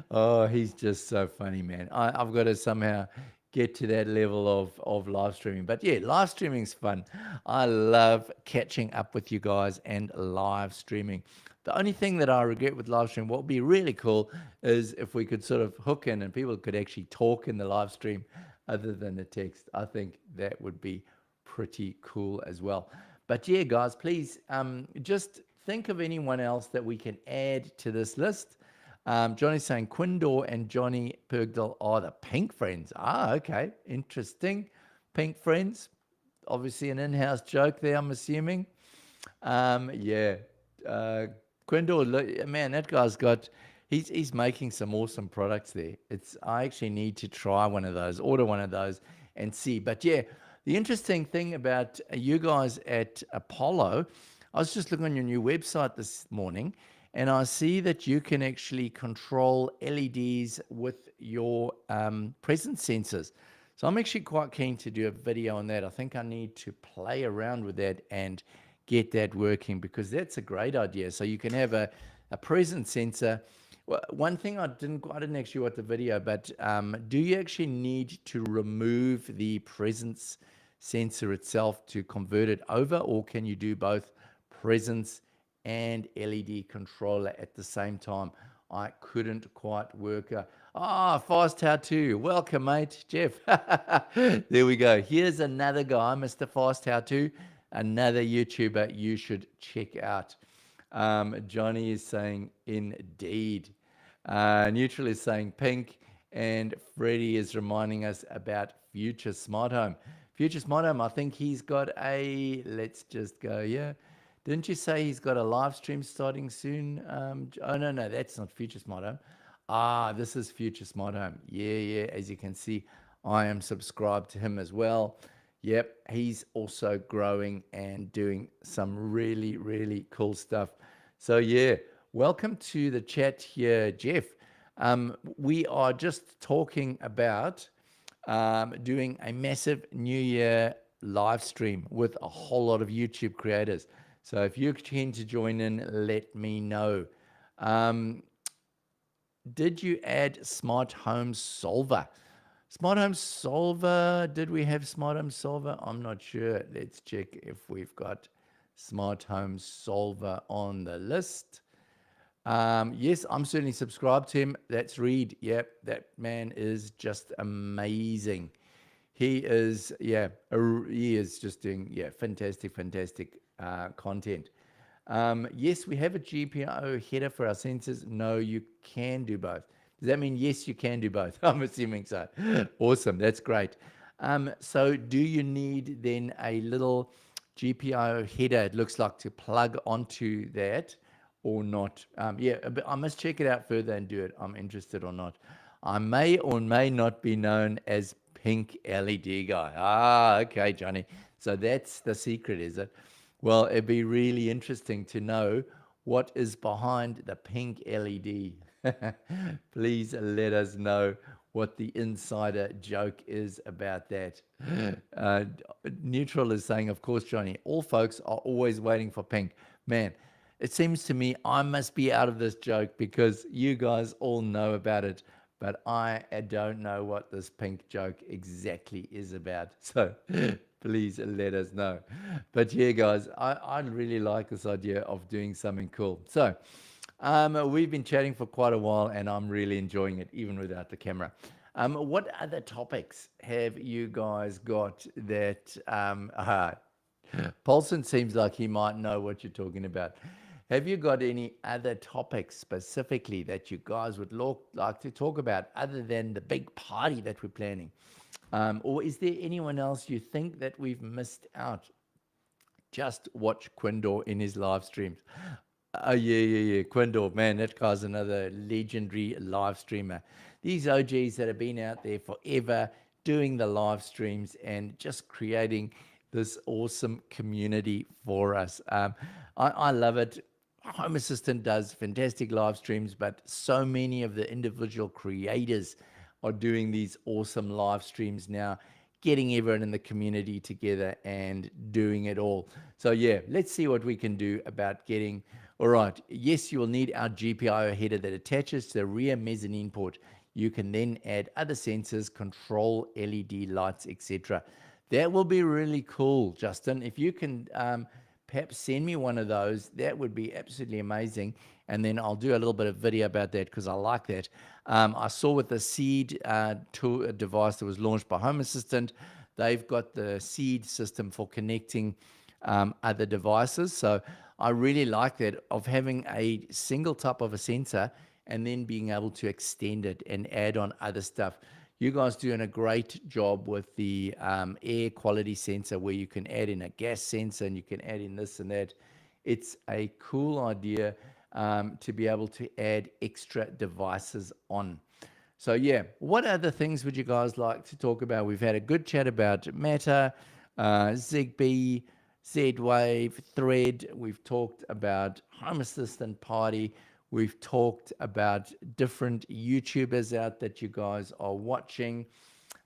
Oh, he's just so funny, man. I've got to somehow get to that level of live streaming. But yeah, live streaming's fun. I love catching up with you guys and live streaming. The only thing that I regret with live stream, what would be really cool is if we could sort of hook in and people could actually talk in the live stream other than the text. I think that would be pretty cool as well. But yeah, guys, please just think of anyone else that we can add to this list. Johnny's saying Quindor and Johnny Pergdal are the Pink friends. Ah, okay. Interesting. Pink friends. Obviously an in-house joke there, I'm assuming. Yeah. Quindor, man, that guy's got... He's making some awesome products there. I actually need to try one of those, order one of those and see. But yeah, the interesting thing about you guys at Apollo, I was just looking on your new website this morning, and I see that you can actually control LEDs with your presence sensors. So I'm actually quite keen to do a video on that. I think I need to play around with that and get that working, because that's a great idea. So you can have a presence sensor. Well, one thing I didn't actually watch the video, but do you actually need to remove the presence sensor itself to convert it over, or can you do both presence and LED controller at the same time? I couldn't quite work out. Fast How To. Welcome, mate. Jeff. There we go. Here's another guy, Mr. Fast How To, another YouTuber you should check out. Johnny is saying indeed. Neutral is saying pink, and Freddie is reminding us about Future Smart Home. Future Smart Home, I think he's got let's just go, yeah. Didn't you say he's got a live stream starting soon? Oh, no, that's not Future Smart Home. This is Future Smart Home. Yeah, as you can see, I am subscribed to him as well. Yep, he's also growing and doing some really, really cool stuff. So yeah, welcome to the chat here, Jeff. We are just talking about doing a massive New Year live stream with a whole lot of YouTube creators. So if you're keen to join in, let me know. Did you add Smart Home Solver? Smart Home Solver, did we have Smart Home Solver? I'm not sure. Let's check if we've got Smart Home Solver on the list. Yes, I'm certainly subscribed to him. That's Reed. Yep, that man is just amazing. He is, he is just doing, fantastic content. Yes, we have a GPIO header for our sensors. No, you can do both. Does that mean yes, you can do both? I'm assuming so. Awesome, that's great. So do you need then a little GPIO header, it looks like, to plug onto that or not? But I must check it out further and do it. I'm interested or not. I may or may not be known as Pink LED guy. Okay, Johnny. So that's the secret, is it? Well, it'd be really interesting to know what is behind the pink LED. Please let us know what the insider joke is about that. Neutral is saying, of course, Johnny, all folks are always waiting for pink. Man, it seems to me I must be out of this joke because you guys all know about it, but I don't know what this pink joke exactly is about. So please let us know. But yeah, guys, I really like this idea of doing something cool. So we've been chatting for quite a while, and I'm really enjoying it, even without the camera. What other topics have you guys got that Paulson seems like he might know what you're talking about. Have you got any other topics specifically that you guys would like to talk about other than the big party that we're planning? Or is there anyone else you think that we've missed out? Just watch Quindor in his live streams. Oh, yeah. Quindor, man, that guy's another legendary live streamer. These OGs that have been out there forever doing the live streams and just creating this awesome community for us. I love it. Home Assistant does fantastic live streams, but so many of the individual creators are doing these awesome live streams now, getting everyone in the community together and doing it all. So yeah, let's see what we can do about getting. All right, yes, you will need our GPIO header that attaches to the rear mezzanine port. You can then add other sensors, control LED lights, etc. That will be really cool, Justin. If you can perhaps send me one of those, that would be absolutely amazing. And then I'll do a little bit of video about that because I like that. I saw with the Seed tool device that was launched by Home Assistant, they've got the Seed system for connecting other devices. So I really like that, of having a single type of a sensor and then being able to extend it and add on other stuff. You guys doing a great job with the air quality sensor, where you can add in a gas sensor and you can add in this and that. It's a cool idea to be able to add extra devices on. So yeah, what other things would you guys like to talk about? We've had a good chat about Matter, Zigbee, Z-Wave, Thread. We've talked about Home Assistant Party. We've talked about different YouTubers out that you guys are watching.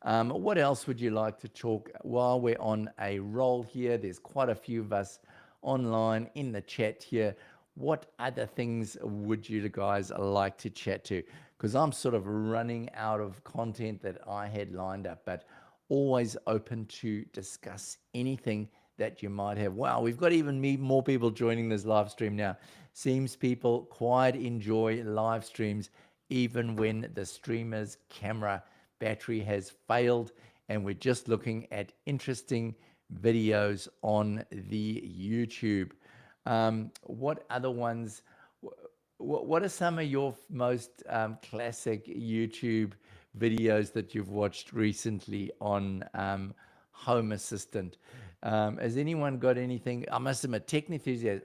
What else would you like to talk while we're on a roll here? There's quite a few of us online in the chat here. What other things would you guys like to chat to? Because I'm sort of running out of content that I had lined up, but always open to discuss anything that you might have. Wow, we've got even more people joining this live stream now. Seems people quite enjoy live streams even when the streamer's camera battery has failed, and we're just looking at interesting videos on the YouTube. What other ones? What are some of your most classic YouTube videos that you've watched recently on Home Assistant? Has anyone got anything? I must admit, Tech Enthusiast,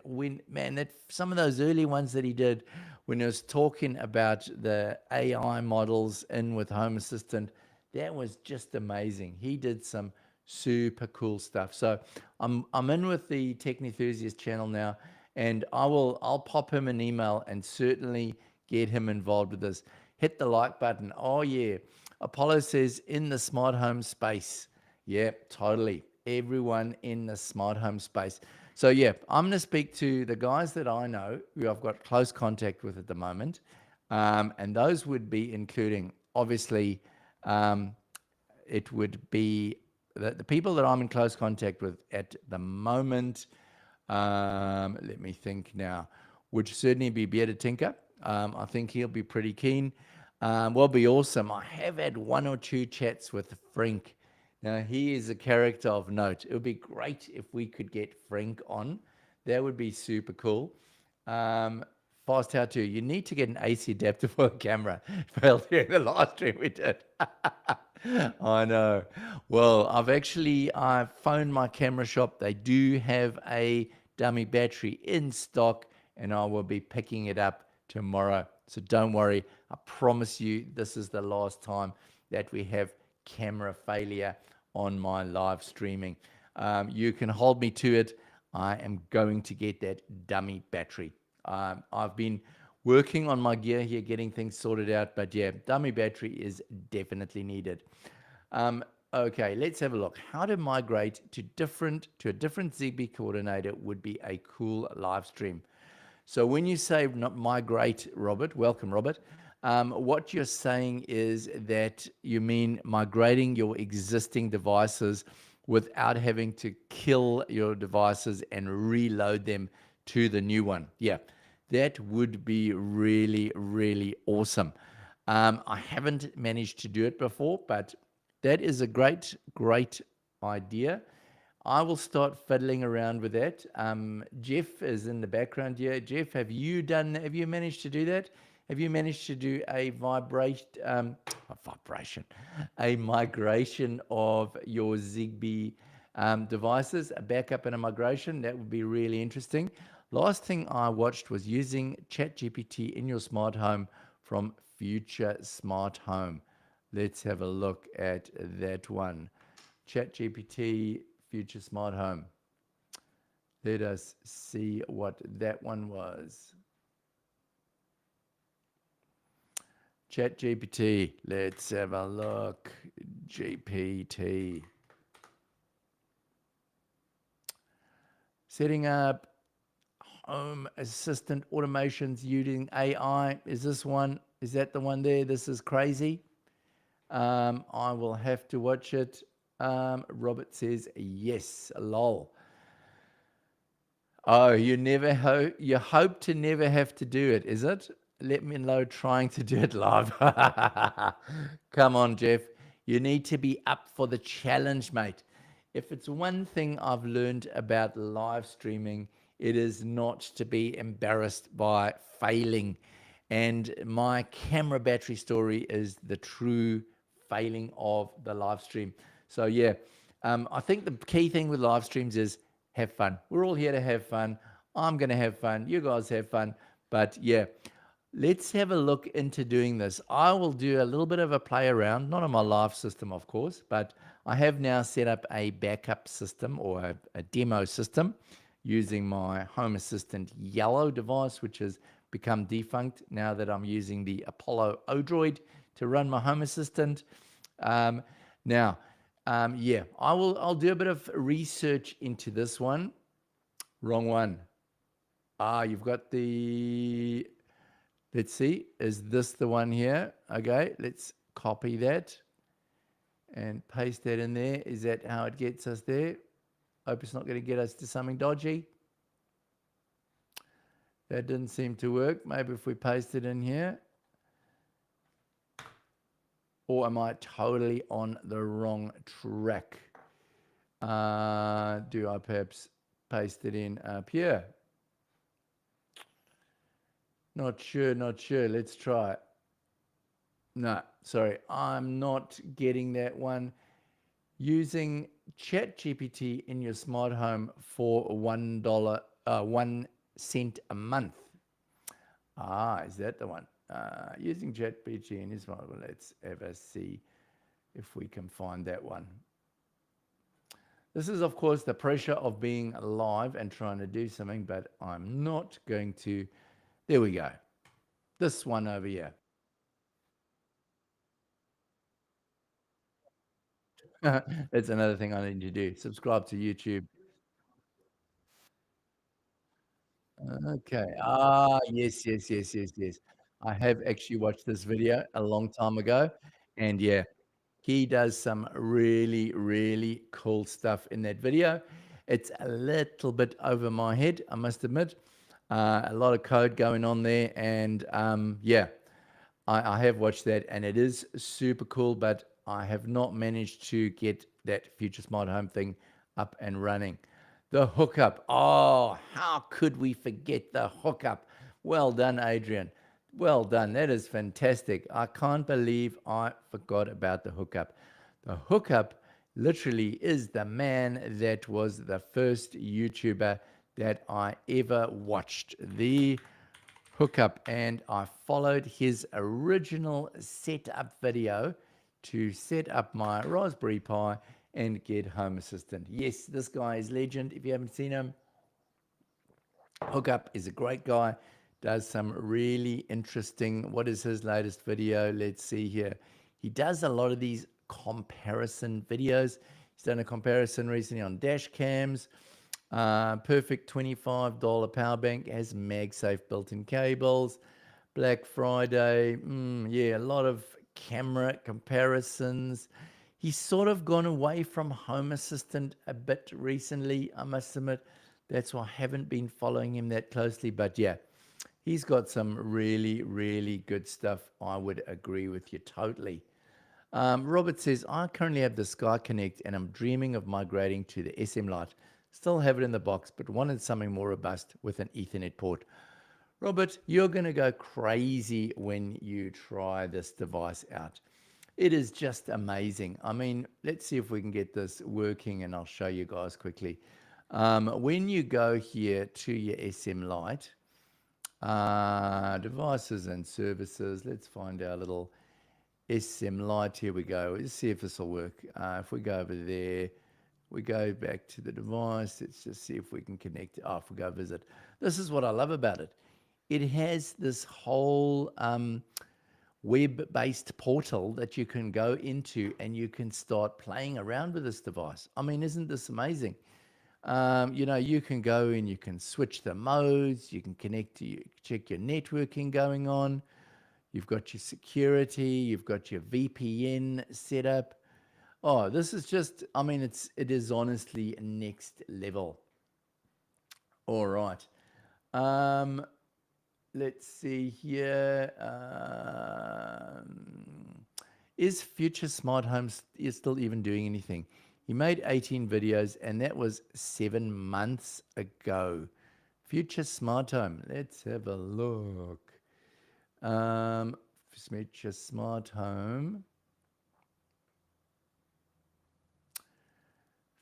some of those early ones that he did when he was talking about the AI models in with Home Assistant, that was just amazing. He did some super cool stuff. So I'm in with the Tech Enthusiast channel now, and I'll pop him an email and certainly get him involved with this. Hit the like button. Oh yeah. Apollo says in the smart home space. Yeah, totally. Everyone in the smart home space. So yeah, I'm going to speak to the guys that I know who I've got close contact with at the moment. And those would be including, obviously, it would be the people that I'm in close contact with at the moment. Let me think now. Would certainly be Bearded Tinker. I think he'll be pretty keen. Will be awesome. I have had one or two chats with Frank. Now, he is a character of note. It would be great if we could get Frank on. That would be super cool. Fast how to. You need to get an AC adapter for a camera. Failed during the last stream we did. I know. Well, I phoned my camera shop. They do have a dummy battery in stock, and I will be picking it up tomorrow. So don't worry. I promise you, this is the last time that we have camera failure on my live streaming. You can hold me to it. I am going to get that dummy battery. I've been working on my gear here, getting things sorted out, but yeah, dummy battery is definitely needed. Okay, let's have a look. How to migrate to a different Zigbee coordinator would be a cool live stream. So when you say not migrate, Robert, welcome, Robert. What you're saying is that you mean migrating your existing devices without having to kill your devices and reload them to the new one. Yeah, that would be really, really awesome. I haven't managed to do it before, but that is a great, great idea. I will start fiddling around with that. Jeff is in the background here. Jeff, have you managed to do that? Have you managed to do a a migration of your Zigbee devices, a backup and a migration? That would be really interesting. Last thing I watched was using ChatGPT in your smart home from Future Smart Home. Let's have a look at that one. ChatGPT Future Smart Home. Let us see what that one was. ChatGPT. Let's have a look. GPT. Setting up home assistant automations using AI. Is this one? Is that the one there? This is crazy. I will have to watch it. Robert says yes. Lol. Oh, you hope to never have to do it, is it? Let me know trying to do it live. Come on, Jeff. You need to be up for the challenge, mate. If it's one thing I've learned about live streaming, it is not to be embarrassed by failing. And my camera battery story is the true failing of the live stream. So, yeah, I think the key thing with live streams is have fun. We're all here to have fun. I'm going to have fun. You guys have fun. But yeah, let's have a look into doing this. I will do a little bit of a play around, not on my live system, of course, but I have now set up a backup system or a demo system using my Home Assistant yellow device, which has become defunct now that I'm using the Apollo Odroid to run my Home Assistant. Yeah, I'll do a bit of research into this one. Wrong one. You've got the, let's see, is this the one here? Okay, let's copy that and paste that in there. Is that how it gets us there? Hope it's not going to get us to something dodgy. That didn't seem to work. Maybe if we paste it in here. Or am I totally on the wrong track? Do I perhaps paste it in up here? Not sure. Let's try it. No, sorry, I'm not getting that one. Using ChatGPT in your smart home for $1 a month. Is that the one? Using ChatGPT in your smart home. Let's ever see if we can find that one. This is, of course, the pressure of being live and trying to do something, but I'm not going to. There we go. This one over here. That's another thing I need to do. Subscribe to YouTube. Okay. Yes. I have actually watched this video a long time ago. And yeah, he does some really, really cool stuff in that video. It's a little bit over my head, I must admit. A lot of code going on there. And yeah, I have watched that and it is super cool, but I have not managed to get that Future Smart Home thing up and running. The hookup. Oh, how could we forget the hookup? Well done, Adrian. Well done. That is fantastic. I can't believe I forgot about the hookup. The hookup literally is the man that was the first YouTuber that I ever watched. The hookup, and I followed his original setup video to set up my Raspberry Pi and get Home Assistant. Yes, this guy is legend. If you haven't seen him, Hookup is a great guy, does some really interesting. What is his latest video? Let's see here. He does a lot of these comparison videos. He's done a comparison recently on dash cams. Perfect $25 power bank, has MagSafe built-in cables. Black Friday, yeah, a lot of camera comparisons. He's sort of gone away from Home Assistant a bit recently, I must admit. That's why I haven't been following him that closely. But yeah, he's got some really, really good stuff. I would agree with you totally. Robert says, I currently have the Sky Connect and I'm dreaming of migrating to the SMlight. Still have it in the box, but wanted something more robust with an Ethernet port. Robert, you're going to go crazy when you try this device out. It is just amazing. I mean, let's see if we can get this working and I'll show you guys quickly. When you go here to your SMlight, devices and services, let's find our little SMlight. Here we go. Let's see if this will work. If we go over there, we go back to the device. Let's just see if we can connect. Oh, if we go visit. This is what I love about it. It has this whole web-based portal that you can go into and you can start playing around with this device. I mean, isn't this amazing? You know, you can go and you can switch the modes, you can connect to check your networking going on. You've got your security, you've got your VPN setup. Oh, this is just, I mean, it is honestly next level. All right. Let's see here. Is Future Smart Home is still even doing anything? He made 18 videos, and that was 7 months ago. Future Smart Home. Let's have a look. Future Smart Home.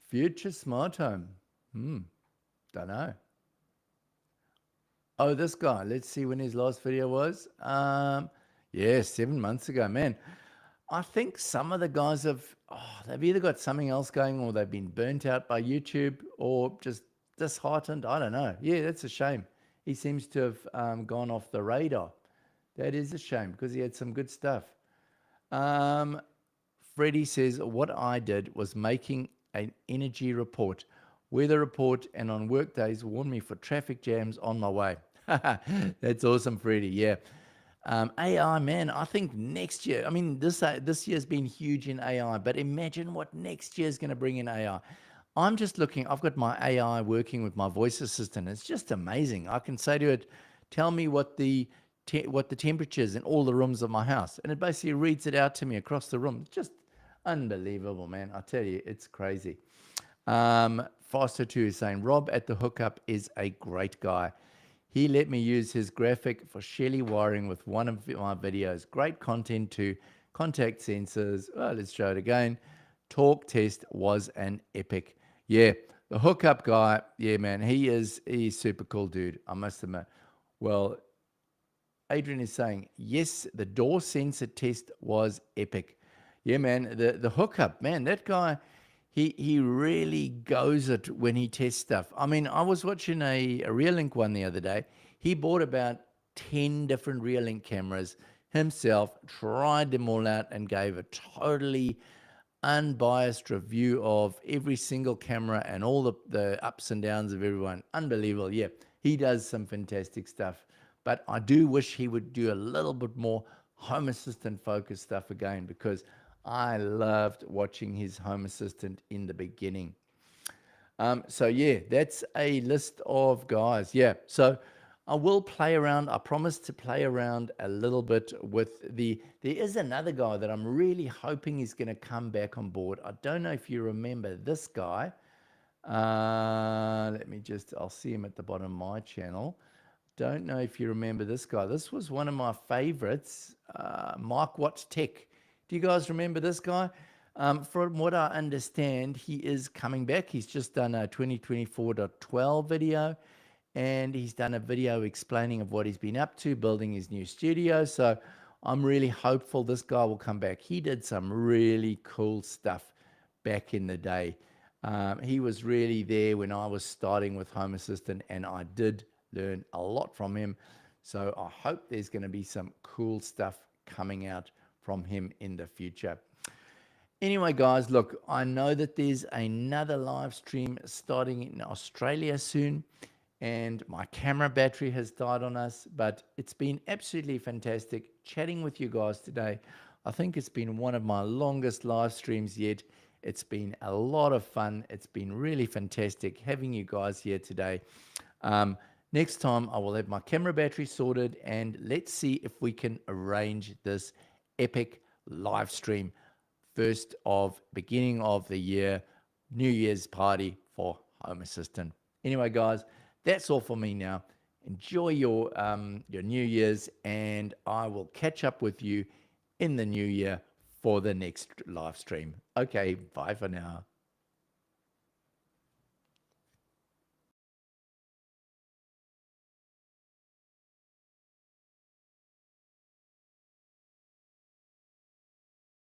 Future Smart Home. Don't know. Oh, this guy. Let's see when his last video was. Yeah, 7 months ago, man. I think some of the guys they've either got something else going or they've been burnt out by YouTube or just disheartened. I don't know. Yeah, that's a shame. He seems to have gone off the radar. That is a shame because he had some good stuff. Freddie says, what I did was making an energy report, weather report, and on work days warned me for traffic jams on my way. That's awesome, Freddie. Yeah. AI, man, I think next year, I mean, this year's been huge in AI, but imagine what next year's going to bring in AI. I'm just looking, I've got my AI working with my voice assistant. It's just amazing. I can say to it, tell me what the temperature is in all the rooms of my house. And it basically reads it out to me across the room. It's just unbelievable, man. I tell you, it's crazy. Faster2 is saying, Rob at the hookup is a great guy. He let me use his graphic for Shelly wiring with one of my videos. Great content to contact sensors. Oh, let's show it again. Talk test was an epic. Yeah, the hookup guy, yeah, man, he's super cool, dude. I must admit. Well, Adrian is saying, yes, the door sensor test was epic. Yeah, man, the hookup, man, that guy, he really goes it when he tests stuff. I mean, I was watching a Reolink one the other day. He bought about 10 different Reolink cameras himself, tried them all out, and gave a totally unbiased review of every single camera and all the ups and downs of everyone. Unbelievable. Yeah, he does some fantastic stuff. But I do wish he would do a little bit more Home Assistant focused stuff again, because I loved watching his Home Assistant in the beginning. So yeah, that's a list of guys. Yeah, so I will play around. I promise to play around a little bit with there is another guy that I'm really hoping is going to come back on board. I don't know if you remember this guy. I'll see him at the bottom of my channel. Don't know if you remember this guy. This was one of my favorites, Mike Watts Tech. Do you guys remember this guy? From what I understand, he is coming back. He's just done a 2024.12 video, and he's done a video explaining of what he's been up to, building his new studio. So I'm really hopeful this guy will come back. He did some really cool stuff back in the day. He was really there when I was starting with Home Assistant, and I did learn a lot from him. So I hope there's going to be some cool stuff coming out from him in the future. Anyway, guys, look, I know that there's another live stream starting in Australia soon. and my camera battery has died on us, but it's been absolutely fantastic chatting with you guys today. I think it's been one of my longest live streams yet. It's been a lot of fun. It's been really fantastic having you guys here today. Next time I will have my camera battery sorted, and let's see if we can arrange this epic live stream, beginning of the year, New Year's party for Home Assistant. Anyway, guys, that's all for me now. Enjoy your New Year's, and I will catch up with you in the new year for the next live stream. Okay, bye for now.